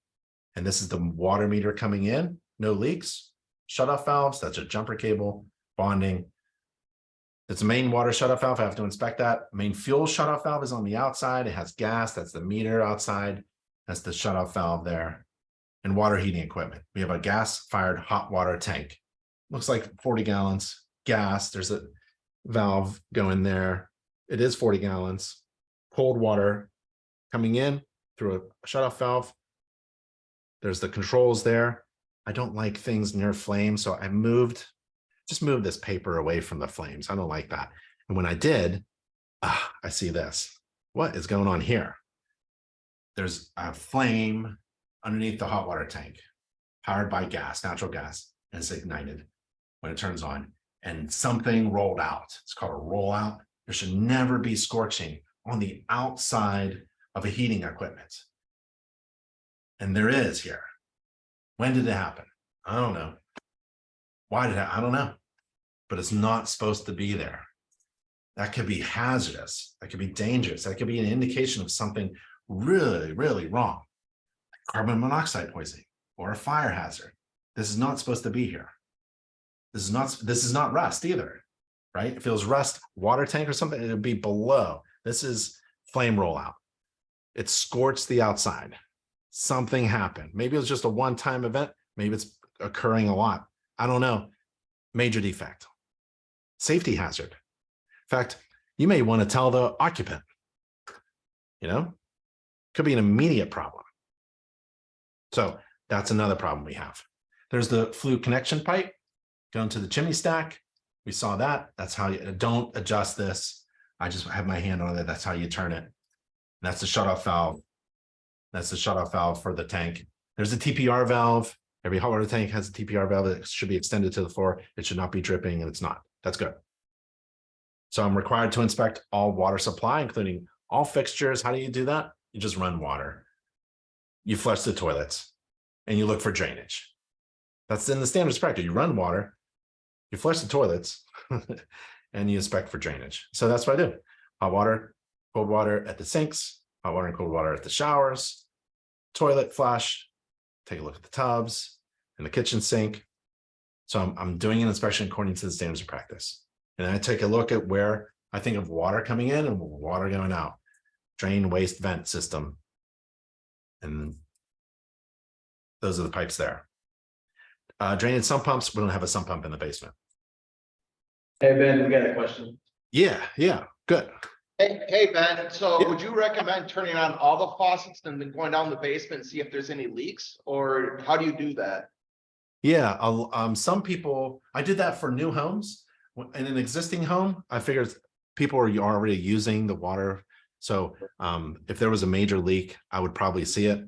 And this is the water meter coming in, no leaks, shutoff valves, that's a jumper cable, bonding. It's a main water shutoff valve, I have to inspect that. Main fuel shutoff valve is on the outside, it has gas, that's the meter outside, that's the shutoff valve there. And water heating equipment. We have a gas-fired hot water tank. Looks like 40 gallons gas. There's a valve going there. It is 40 gallons. Cold water coming in through a shutoff valve. There's the controls there. I don't like things near flames, so I just moved this paper away from the flames. I don't like that. And when I did, I see this. What is going on here? There's a flame underneath the hot water tank, powered by gas, natural gas, and it's ignited when it turns on, and something rolled out. It's called a rollout. There should never be scorching on the outside of a heating equipment. And there is here. When did it happen? I don't know. Why did it? I don't know. But it's not supposed to be there. That could be hazardous. That could be dangerous. That could be an indication of something really, really wrong. Carbon monoxide poisoning or a fire hazard. This is not supposed to be here. This is not rust either, right? If it was rust water tank or something, it would be below. This is flame rollout. It scorched the outside. Something happened. Maybe it was just a one-time event. Maybe it's occurring a lot. I don't know. Major defect. Safety hazard. In fact, you may want to tell the occupant, could be an immediate problem. So that's another problem we have. There's the flue connection pipe going to the chimney stack. We saw that. That's how you don't adjust this. I just have my hand on it. That's how you turn it. That's the shutoff valve. That's the shutoff valve for the tank. There's a TPR valve. Every hot water tank has a TPR valve that should be extended to the floor. It should not be dripping, and it's not. That's good. So I'm required to inspect all water supply, including all fixtures. How do you do that? You just run water. You flush the toilets, and you look for drainage. That's in the standard inspector. You run water, you flush the toilets, and you inspect for drainage. So that's what I do. Hot water, cold water at the sinks, hot water and cold water at the showers, toilet flush, take a look at the tubs and the kitchen sink. So I'm doing an inspection according to the standards of practice. And I take a look at where I think of water coming in and water going out, drain, waste, vent system. And those are the pipes there. Drainage sump pumps, we don't have a sump pump in the basement.
Hey, Ben, we got a question.
Yeah, good.
Hey, Ben, so
Yeah.
would you recommend turning on all the faucets and then going down the basement and see if there's any leaks, or how do you do that?
Yeah, some people, I did that for new homes. In an existing home, I figured people are already using the water. So if there was a major leak, I would probably see it.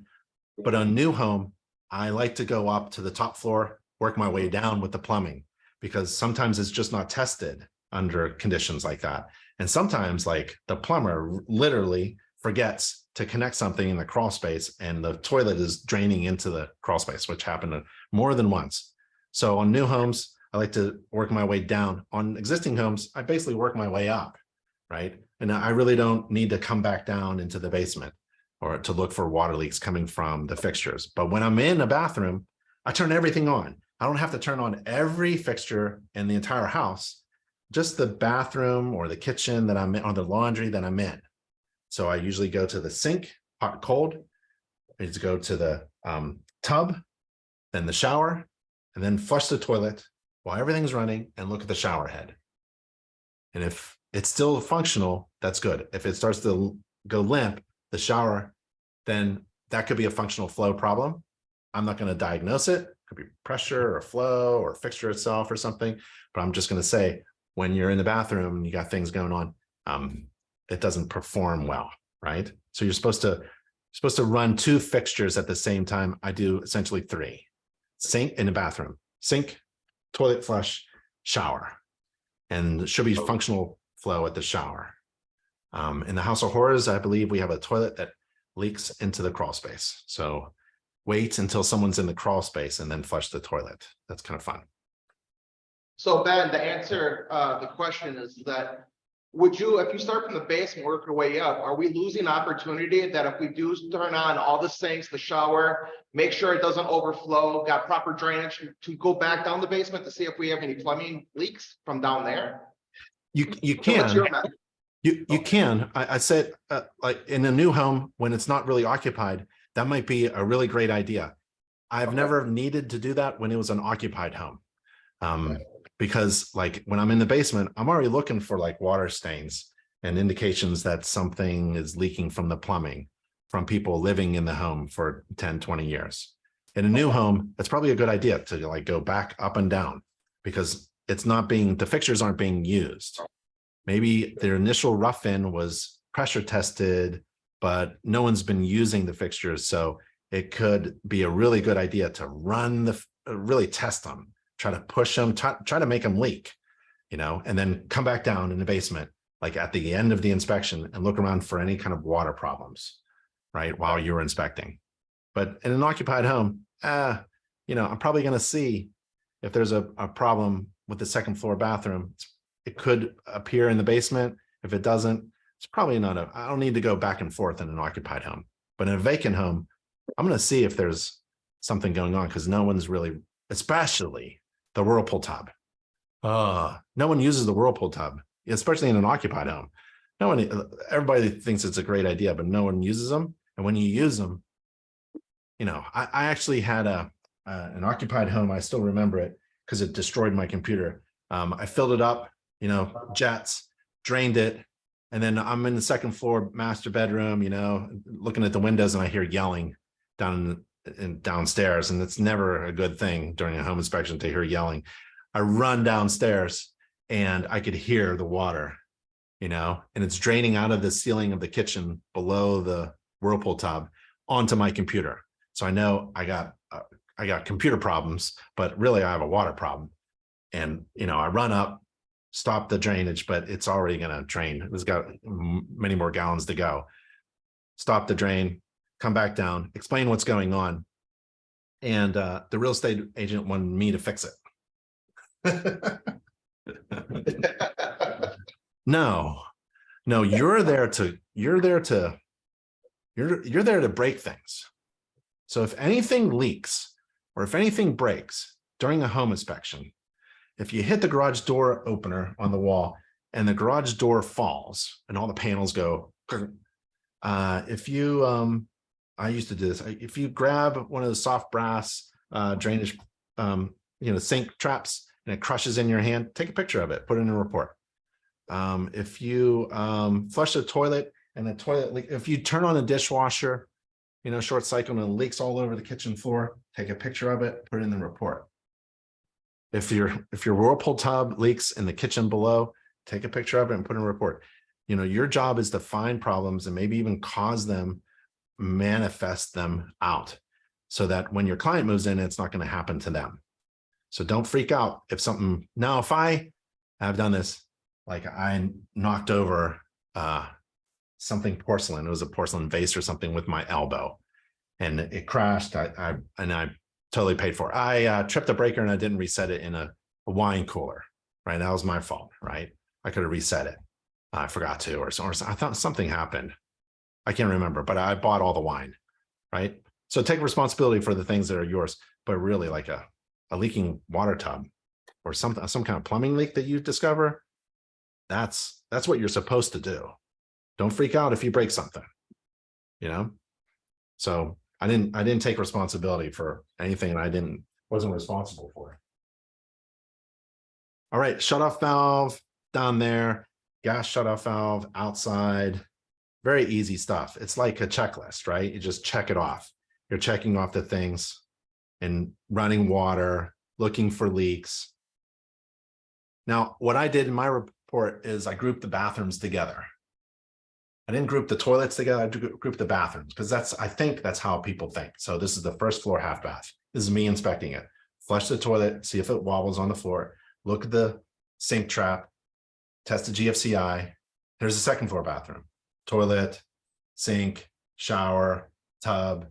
But on a new home, I like to go up to the top floor, work my way down with the plumbing, because sometimes it's just not tested under conditions like that. And sometimes like the plumber literally forgets to connect something in the crawl space and the toilet is draining into the crawl space, which happened more than once. So on new homes, I like to work my way down. On existing homes, I basically work my way up, right? And I really don't need to come back down into the basement or to look for water leaks coming from the fixtures. But when I'm in a bathroom, I turn everything on. I don't have to turn on every fixture in the entire house, just the bathroom or the kitchen that I'm in, or the laundry that I'm in. So I usually go to the sink, hot, cold. I need to go to the tub, then the shower, and then flush the toilet while everything's running and look at the shower head. And if it's still functional, that's good. If it starts to go limp, the shower, then that could be a functional flow problem. I'm not going to diagnose it. It could be pressure or flow or fixture itself or something. But I'm just going to say, when you're in the bathroom and you got things going on, it doesn't perform well, right? So you're supposed to run 2 fixtures at the same time. I do essentially 3. Sink in the bathroom, sink, toilet flush, shower, and it should be functional flow at the shower. In the House of Horrors, I believe we have a toilet that leaks into the crawl space. So wait until someone's in the crawl space and then flush the toilet. That's kind of fun.
So Ben, to answer the question is that, would you, if you start from the base and work your way up, are we losing opportunity that if we do turn on all the sinks, the shower, make sure it doesn't overflow, got proper drainage, to go back down the basement to see if we have any plumbing leaks from down there?
You
So what's
can.
your method?
You can. I said, like in a new home, when it's not really occupied, that might be a really great idea. I've never needed to do that when it was an occupied home. Because like when I'm in the basement, I'm already looking for like water stains and indications that something is leaking from the plumbing from people living in the home for 10, 20 years. In a new home, it's probably a good idea to like go back up and down because it's not being, the fixtures aren't being used. Maybe their initial rough-in was pressure tested, but no one's been using the fixtures. So it could be a really good idea to run really test them, try to push them, try to make them leak, and then come back down in the basement, like at the end of the inspection and look around for any kind of water problems, right? While you're inspecting. But in an occupied home, I'm probably going to see if there's a problem with the second floor bathroom. It could appear in the basement. If it doesn't, it's probably not I don't need to go back and forth in an occupied home. But in a vacant home, I'm going to see if there's something going on because no one's really, especially the whirlpool tub. No one uses the whirlpool tub, especially in an occupied home. Everybody thinks it's a great idea, but no one uses them. And when you use them, I actually had an occupied home. I still remember it because it destroyed my computer. I filled it up, jets, drained it. And then I'm in the second floor master bedroom, looking at the windows and I hear yelling downstairs. And it's never a good thing during a home inspection to hear yelling. I run downstairs and I could hear the water, and it's draining out of the ceiling of the kitchen below the whirlpool tub onto my computer. So I know I got computer problems, but really I have a water problem. And, I run up, stop the drainage, but it's already going to drain. It's got many more gallons to go. Stop the drain, come back down, explain what's going on. And the real estate agent wanted me to fix it. No, you're there to break things. So if anything leaks or if anything breaks during a home inspection, if you hit the garage door opener on the wall and the garage door falls and all the panels go, I used to do this. If you grab one of the soft brass drainage, sink traps and it crushes in your hand, take a picture of it, put it in a report. If you flush the toilet and the toilet leak, if you turn on a dishwasher, short cycle and it leaks all over the kitchen floor, take a picture of it, put it in the report. If your whirlpool tub leaks in the kitchen below, take a picture of it and put in a report. Your job is to find problems and maybe even cause them, manifest them out so that when your client moves in, it's not going to happen to them. So don't freak out if something, now, if I have done this, like I knocked over something porcelain, it was a porcelain vase or something with my elbow and it crashed. I totally paid for it. I tripped a breaker and I didn't reset it in a wine cooler, right? That was my fault, right? I could have reset it. I forgot to, or I thought something happened. I can't remember, but I bought all the wine, right? So take responsibility for the things that are yours, but really like a leaking water tub or some kind of plumbing leak that you discover, that's what you're supposed to do. Don't freak out if you break something, So I didn't take responsibility for anything and I wasn't responsible for. All right, shutoff valve down there, gas shutoff valve outside, very easy stuff. It's like a checklist, right? You just check it off. You're checking off the things and running water, looking for leaks. Now, what I did in my report is I grouped the bathrooms together. I didn't group the toilets together, I grouped the bathrooms because I think that's how people think. So this is the first floor half bath. This is me inspecting it. Flush the toilet, see if it wobbles on the floor, look at the sink trap, test the GFCI. Here's the second floor bathroom, toilet, sink, shower, tub,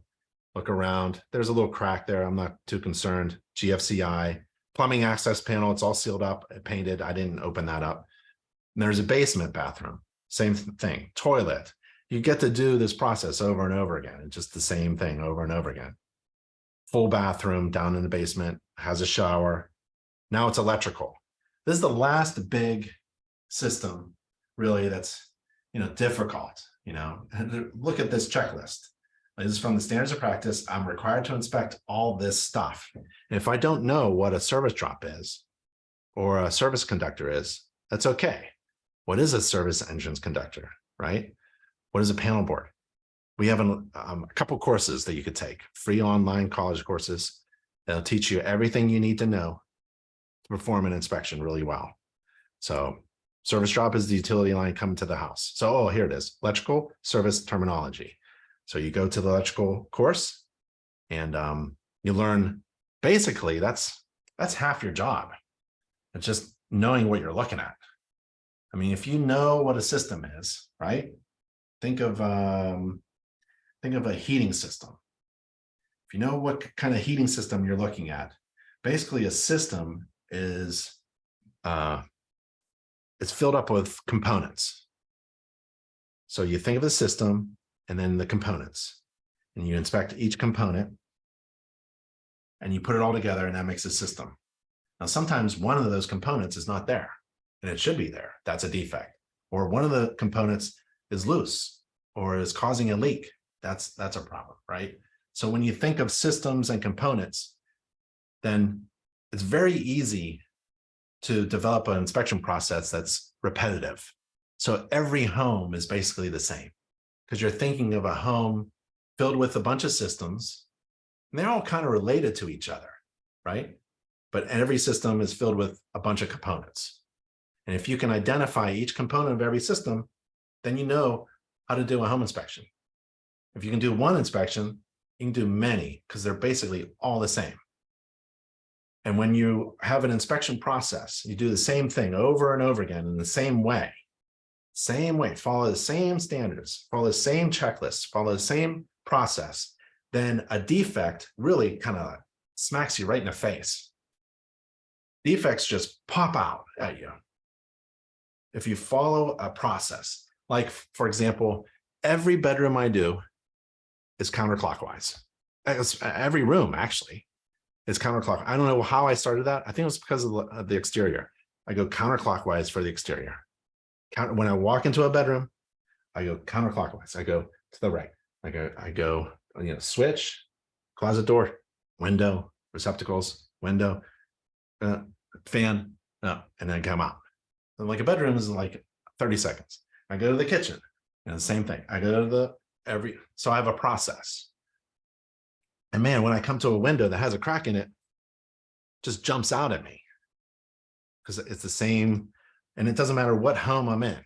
look around. There's a little crack there. I'm not too concerned. GFCI, plumbing access panel. It's all sealed up, painted. I didn't open that up. And there's a basement bathroom. Same thing, toilet. You get to do this process over and over again. It's just the same thing over and over again. Full bathroom down in the basement, has a shower. Now it's electrical. This is the last big system really that's, difficult, And look at this checklist. This is from the standards of practice. I'm required to inspect all this stuff. And if I don't know what a service drop is or a service conductor is, that's okay. What is a service engines conductor, right? What is a panel board? We have a couple courses that you could take, free online college courses. They'll teach you everything you need to know to perform an inspection really well. So service drop is the utility line coming to the house. So, here it is, electrical service terminology. So you go to the electrical course and you learn, basically that's half your job. It's just knowing what you're looking at. I mean, if you know what a system is, right? Think of a heating system. If you know what kind of heating system you're looking at, basically a system is it's filled up with components. So you think of the system and then the components, and you inspect each component and you put it all together, and that makes a system. Now, sometimes one of those components is not there and it should be there. That's a defect. Or one of the components is loose or is causing a leak. That's a problem, right? So when you think of systems and components, then it's very easy to develop an inspection process that's repetitive. So every home is basically the same because you're thinking of a home filled with a bunch of systems, and they're all kind of related to each other, right? But every system is filled with a bunch of components. And if you can identify each component of every system, then you know how to do a home inspection. If you can do one inspection, you can do many because they're basically all the same. And when you have an inspection process, you do the same thing over and over again in the same way, follow the same standards, follow the same checklists, follow the same process, then a defect really kind of smacks you right in the face. Defects just pop out at you. If you follow a process, like for example, every bedroom I do is counterclockwise. Every room actually is counterclockwise. I don't know how I started that. I think it was because of the exterior. I go counterclockwise for the exterior. When I walk into a bedroom, I go counterclockwise. I go to the right. I go, switch, closet door, window, receptacles, window, fan, and then come out. And like a bedroom is like 30 seconds. I go to the kitchen and the same thing. I go to so I have a process. And man, when I come to a window that has a crack in it, just jumps out at me because it's the same. And it doesn't matter what home I'm in.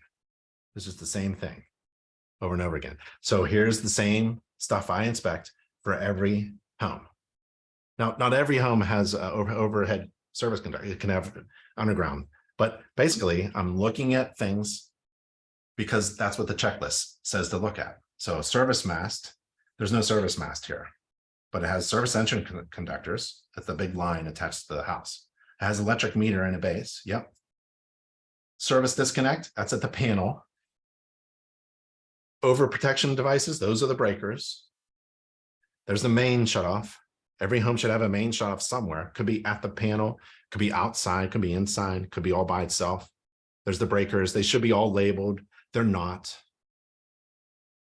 It's just the same thing over and over again. So here's the same stuff I inspect for every home. Now, not every home has overhead service conductor. It can have underground. But basically, I'm looking at things because that's what the checklist says to look at. So a service mast, there's no service mast here, but it has service engine conductors. That's the big line attached to the house. It has electric meter in a base. Yep. Service disconnect, that's at the panel. Overprotection devices, those are the breakers. There's the main shutoff. Every home should have a main shutoff somewhere. Could be at the panel, could be outside, could be inside, could be all by itself. There's the breakers. They should be all labeled. They're not.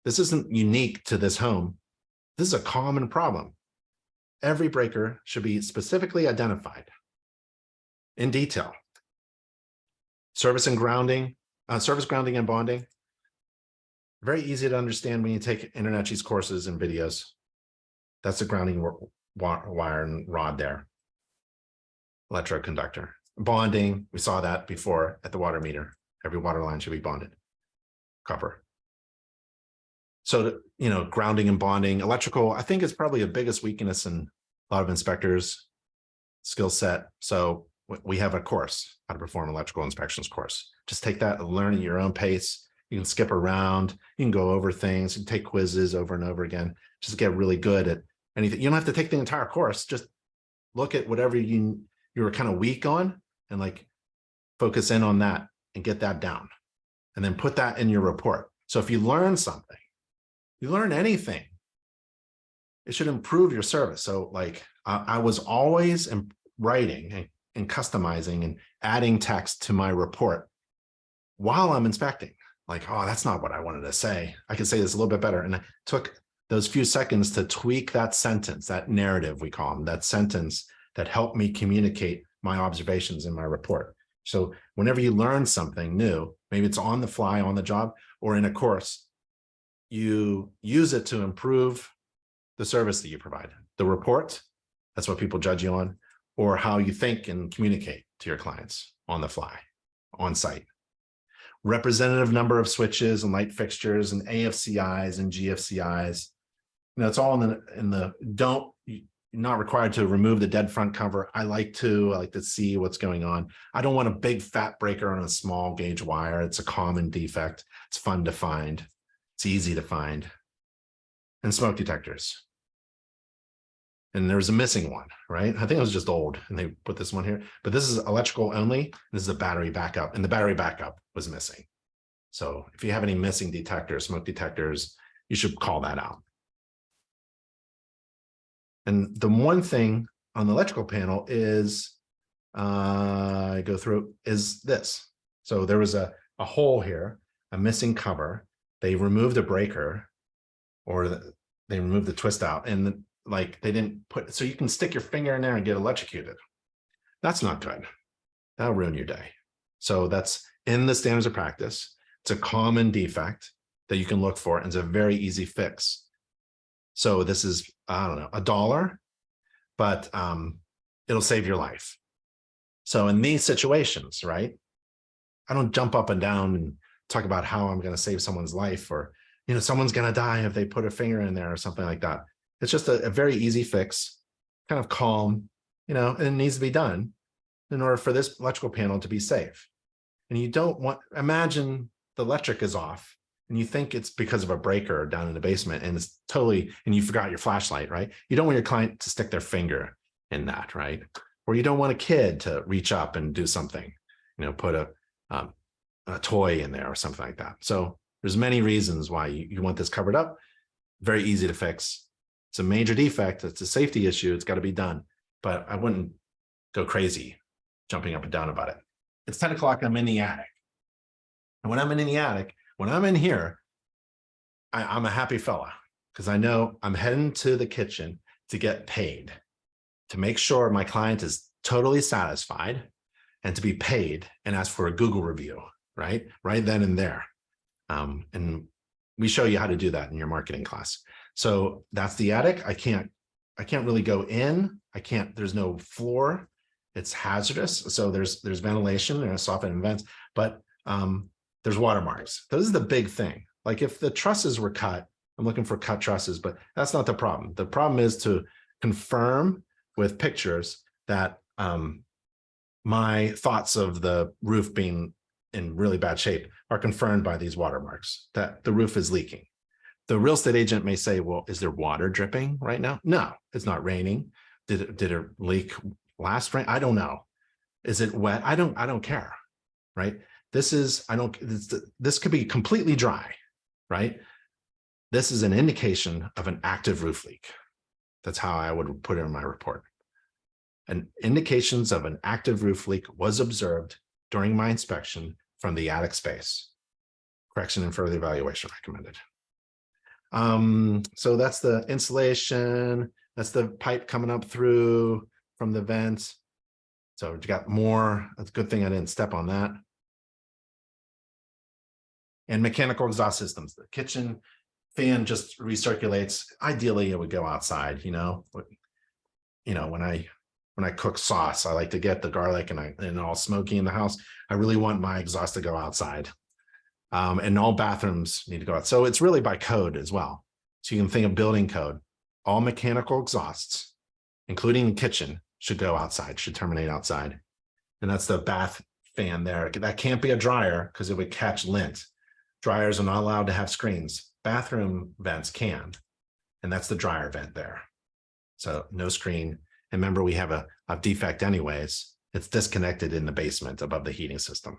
This isn't unique to this home. This is a common problem. Every breaker should be specifically identified in detail. Service grounding and bonding. Very easy to understand when you take InterNACHI's courses and videos. That's the grounding wire and rod there. Electroconductor. Bonding, we saw that before at the water meter. Every water line should be bonded. Copper. So, you know, grounding and bonding. Electrical, I think, is probably the biggest weakness in a lot of inspectors' skill set. So we have a course, how to perform electrical inspections course. Just take that and learn at your own pace. You can skip around, you can go over things, and take quizzes over and over again. Just get really good at anything. You don't have to take the entire course. Just look at whatever you were kind of weak on and like focus in on that and get that down. And then put that in your report. So if you learn something, you learn anything, it should improve your service. So like I was always writing and customizing and adding text to my report while I'm inspecting. Like, oh, that's not what I wanted to say. I could say this a little bit better. And I took those few seconds to tweak that sentence, that narrative, we call them, that sentence that helped me communicate my observations in my report. So whenever you learn something new, maybe it's on the fly, on the job, or in a course, you use it to improve the service that you provide. The report, that's what people judge you on, or how you think and communicate to your clients on the fly, on site. Representative number of switches and light fixtures and AFCIs and GFCIs. You know, it's all in the you're not required to remove the dead front cover. I like to see what's going on. I don't want a big fat breaker on a small gauge wire. It's a common defect. It's fun to find. It's easy to find. And smoke detectors. And there's a missing one, right? I think it was just old and they put this one here, but this is electrical only. This is a battery backup, and the battery backup was missing. So if you have any missing detectors, smoke detectors, you should call that out. And the one thing on the electrical panel is, I go through, is this. So there was a hole here, a missing cover. They removed a breaker, or they removed the twist out, and like they didn't put, so you can stick your finger in there and get electrocuted. That's not good. That'll ruin your day. So that's in the standards of practice. It's a common defect that you can look for, and it's a very easy fix. So this is, I don't know, $1, but it'll save your life. So in these situations, right, I don't jump up and down and talk about how I'm going to save someone's life, or, you know, someone's going to die if they put a finger in there or something like that. It's just a very easy fix, kind of calm, you know, and it needs to be done in order for this electrical panel to be safe. And you don't want, imagine the electric is off and you think it's because of a breaker down in the basement, and it's totally, and you forgot your flashlight, right? You don't want your client to stick their finger in that, right? Or you don't want a kid to reach up and do something, you know, put a toy in there or something like that. So there's many reasons why you want this covered up. Very easy to fix. It's a major defect. It's a safety issue. It's got to be done. But I wouldn't go crazy jumping up and down about it. It's 10 o'clock. I'm in the attic. And when I'm in the attic, when I'm in here, I'm a happy fella, because I know I'm heading to the kitchen to get paid, to make sure my client is totally satisfied, and to be paid and ask for a Google review, right then and there. And we show you how to do that in your marketing class. So that's the attic. I can't really go in. There's no floor. It's hazardous. So there's ventilation and soffit vents, but there's watermarks. This is the big thing. Like if the trusses were cut, I'm looking for cut trusses, but that's not the problem. The problem is to confirm with pictures that my thoughts of the roof being in really bad shape are confirmed by these watermarks, that the roof is leaking. The real estate agent may say, well, is there water dripping right now? No, it's not raining. Did it leak last rain? I don't know. Is it wet? I don't care, right? This could be completely dry, right? This is an indication of an active roof leak. That's how I would put it in my report. And indications of an active roof leak was observed during my inspection from the attic space. Correction and further evaluation recommended. So that's the insulation. That's the pipe coming up through from the vents. So you got more. That's a good thing I didn't step on that. And mechanical exhaust systems. The kitchen fan just recirculates. Ideally, it would go outside, you know. you know, when I cook sauce, I like to get the garlic and all smoky in the house. I really want my exhaust to go outside. And all bathrooms need to go out. So it's really by code as well. So you can think of building code. All mechanical exhausts, including the kitchen, should go outside, should terminate outside. And that's the bath fan there. That can't be a dryer because it would catch lint. Dryers are not allowed to have screens. Bathroom vents can. And that's the dryer vent there. So no screen. And remember, we have a defect anyways. It's disconnected in the basement above the heating system.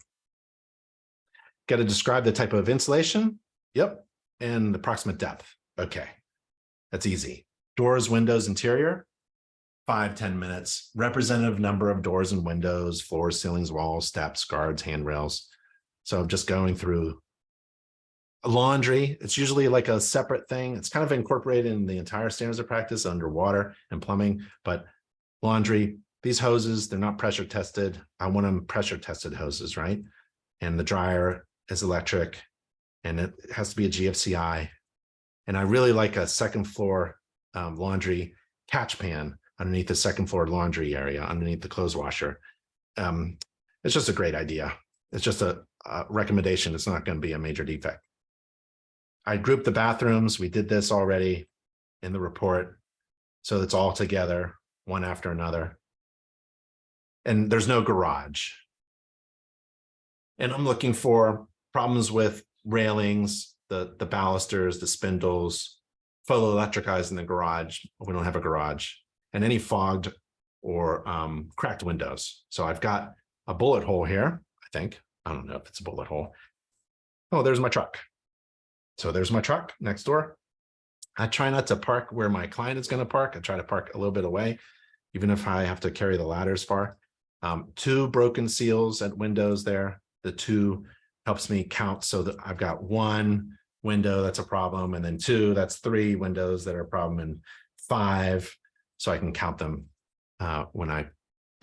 Got to describe the type of insulation. Yep. And the approximate depth. Okay. That's easy. Doors, windows, interior, 5-10 minutes. Representative number of doors and windows, floors, ceilings, walls, steps, guards, handrails. So I'm just going through laundry. It's usually like a separate thing. It's kind of incorporated in the entire standards of practice under water and plumbing, but laundry, these hoses, they're not pressure tested. I want them pressure tested hoses, right? And the dryer is electric and it has to be a GFCI. And I really like a second floor laundry catch pan underneath the second floor laundry area, underneath the clothes washer. It's just a great idea. It's just a recommendation. It's not going to be a major defect. I grouped the bathrooms. We did this already in the report. So it's all together, one after another. And there's no garage. And I'm looking for problems with railings, the balusters, the spindles, photoelectric eyes in the garage. We don't have a garage. And any fogged or cracked windows. So I've got a bullet hole here, I think. I don't know if it's a bullet hole. Oh, there's my truck. So there's my truck next door. I try not to park where my client is going to park. I try to park a little bit away, even if I have to carry the ladders far. 2 broken seals at windows there. The 2 helps me count so that I've got 1 window that's a problem, and then 2, that's 3 windows that are a problem, and 5, so I can count them when I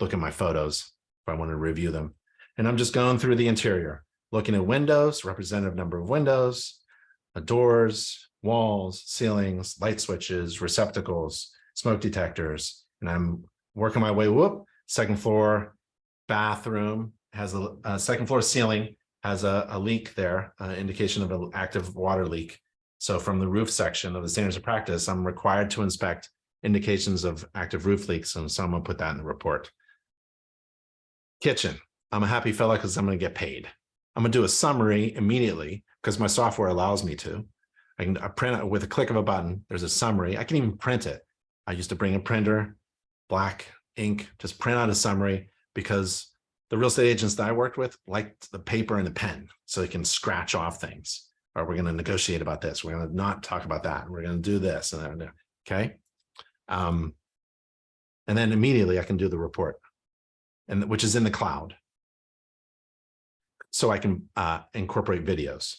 look at my photos if I want to review them. And I'm just going through the interior, looking at windows, representative number of windows, doors, walls, ceilings, light switches, receptacles, smoke detectors, and I'm working my way. Whoop, second floor bathroom has a second floor ceiling has a leak there, indication of an active water leak. So from the roof section of the standards of practice, I'm required to inspect indications of active roof leaks, and someone put that in the report. Kitchen, I'm a happy fella because I'm going to get paid. I'm going to do a summary immediately because my software allows me to. I can print it with a click of a button. There's a summary. I can even print it. I used to bring a printer, black ink, just print out a summary because the real estate agents that I worked with liked the paper and the pen so they can scratch off things. Or we're going to negotiate about this. We're going to not talk about that. We're going to do this. And okay. And then immediately I can do the report, and which is in the cloud. So I can incorporate videos.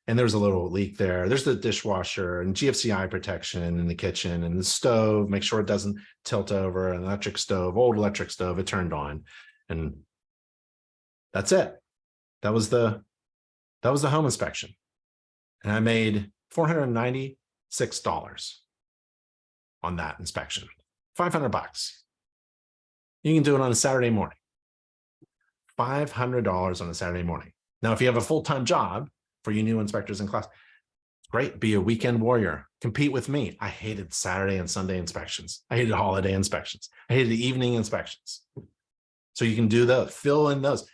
And there's a little leak there. There's the dishwasher and GFCI protection in the kitchen and the stove. Make sure it doesn't tilt over. An electric stove, old electric stove, it turned on. And that's it. That was the home inspection. And I made $496 on that inspection. $500. You can do it on a Saturday morning. $500 on a Saturday morning. Now, if you have a full-time job for you new inspectors in class, great, be a weekend warrior, compete with me. I hated Saturday and Sunday inspections. I hated holiday inspections. I hated the evening inspections. So you can do those, fill in those.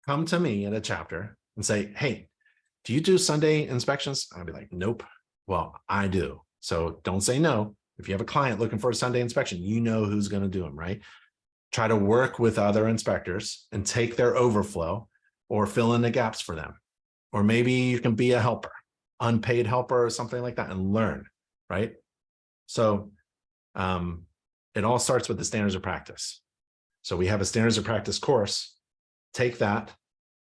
Come to me in a chapter and say, hey, do you do Sunday inspections? I'll be like, nope. Well, I do. So don't say no. If you have a client looking for a Sunday inspection, you know who's going to do them, right? Try to work with other inspectors and take their overflow or fill in the gaps for them. Or maybe you can be a helper, unpaid helper or something like that, and learn, right? So it all starts with the standards of practice. So we have a standards of practice course. Take that.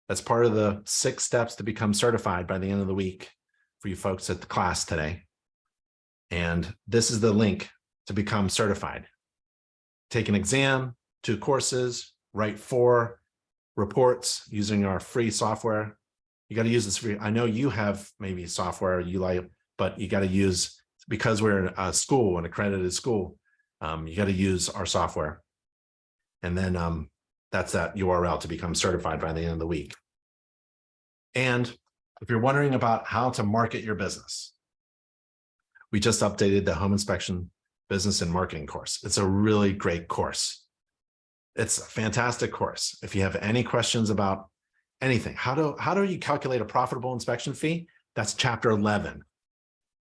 That's part of the 6 steps to become certified by the end of the week for you folks at the class today. And this is the link to become certified. Take an exam, 2 courses, write 4 reports using our free software. You got to use this free. I know you have maybe software you like, but you got to use, because we're a school, an accredited school, You got to use our software. And then that's that URL to become certified by the end of the week. And if you're wondering about how to market your business, we just updated the home inspection business and marketing course. It's a really great course. It's a fantastic course. If you have any questions about anything, how do you calculate a profitable inspection fee? That's chapter 11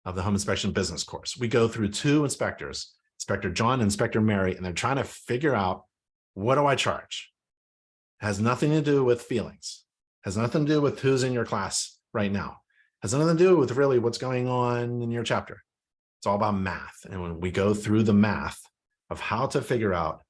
of the home inspection business course. We go through 2 inspectors, Inspector John and Inspector Mary, and they're trying to figure out, what do I charge? It has nothing to do with feelings. It has nothing to do with who's in your class right now. It has nothing to do with really what's going on in your chapter. It's all about math. And when we go through the math of how to figure out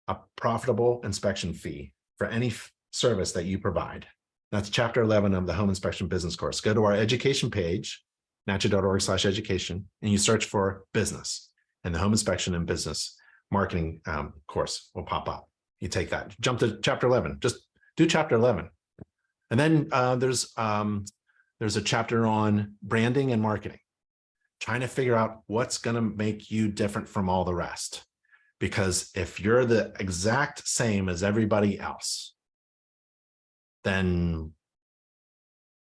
a profitable inspection fee for any service that you provide, that's chapter 11 of the home inspection business course. Go to our education page, nachi.org/education, and you search for business, and the home inspection and business marketing course will pop up. You take that, jump to chapter 11, just do chapter 11. And then there's a chapter on branding and marketing, trying to figure out what's going to make you different from all the rest. Because if you're the exact same as everybody else, then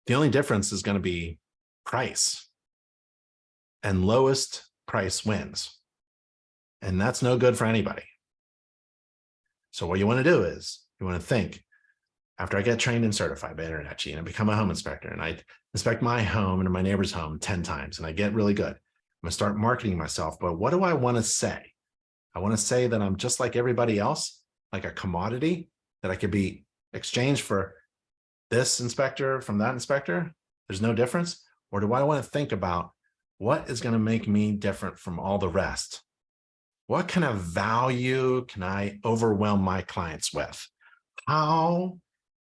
the only difference is going to be price, and lowest price wins. And that's no good for anybody. So what you want to do is you want to think, after I get trained and certified by InterNACHI and I become a home inspector and I inspect my home and my neighbor's home 10 times and I get really good, I'm going to start marketing myself. But what do I want to say? I want to say that I'm just like everybody else, like a commodity that I could be exchanged for this inspector from that inspector. There's no difference. Or do I want to think about what is going to make me different from all the rest? What kind of value can I overwhelm my clients with? How,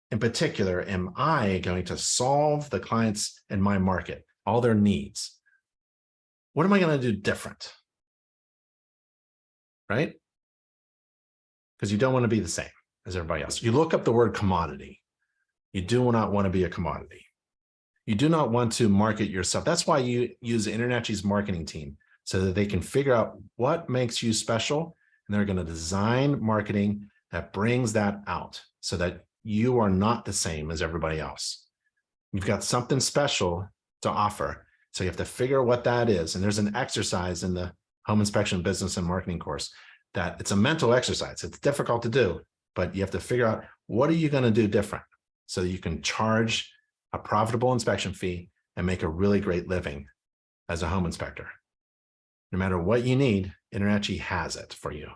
in particular, am I going to solve the clients in my market, all their needs? What am I going to do different? Right? Because you don't want to be the same as everybody else. You look up the word commodity. You do not want to be a commodity. You do not want to market yourself. That's why you use InterNACHI's marketing team, so that they can figure out what makes you special, and they're going to design marketing that brings that out so that you are not the same as everybody else. You've got something special to offer. So you have to figure out what that is. And there's an exercise in the home inspection business and marketing course that it's a mental exercise. It's difficult to do, but you have to figure out, what are you going to do different so that you can charge a profitable inspection fee and make a really great living as a home inspector. No matter what you need, InterNACHI has it for you.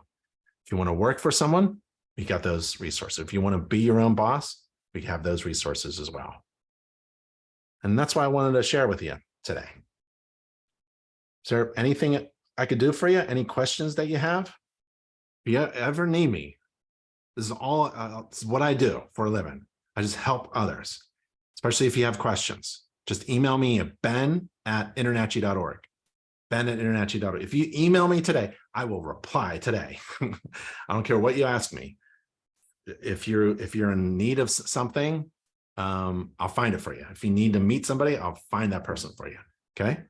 If you want to work for someone, we got those resources. If you want to be your own boss, we have those resources as well. And that's why I wanted to share with you today. Is there anything I could do for you? Any questions that you have? If you ever need me, this is all this is what I do for a living. I just help others, especially if you have questions. Just email me at ben@internachi.org. ben@internachi.org. If you email me today, I will reply today. I don't care what you ask me. If you're in need of something, I'll find it for you. If you need to meet somebody, I'll find that person for you. Okay.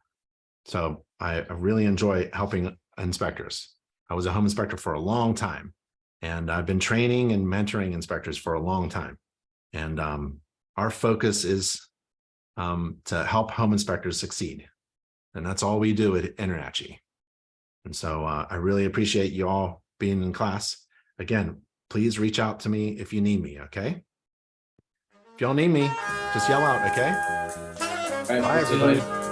So I really enjoy helping inspectors. I was a home inspector for a long time, and I've been training and mentoring inspectors for a long time. And our focus is to help home inspectors succeed. And that's all we do at InterNACHI. And so I really appreciate you all being in class. Again, please reach out to me if you need me, okay? If y'all need me, just yell out, okay?
All right,
Bye, everybody.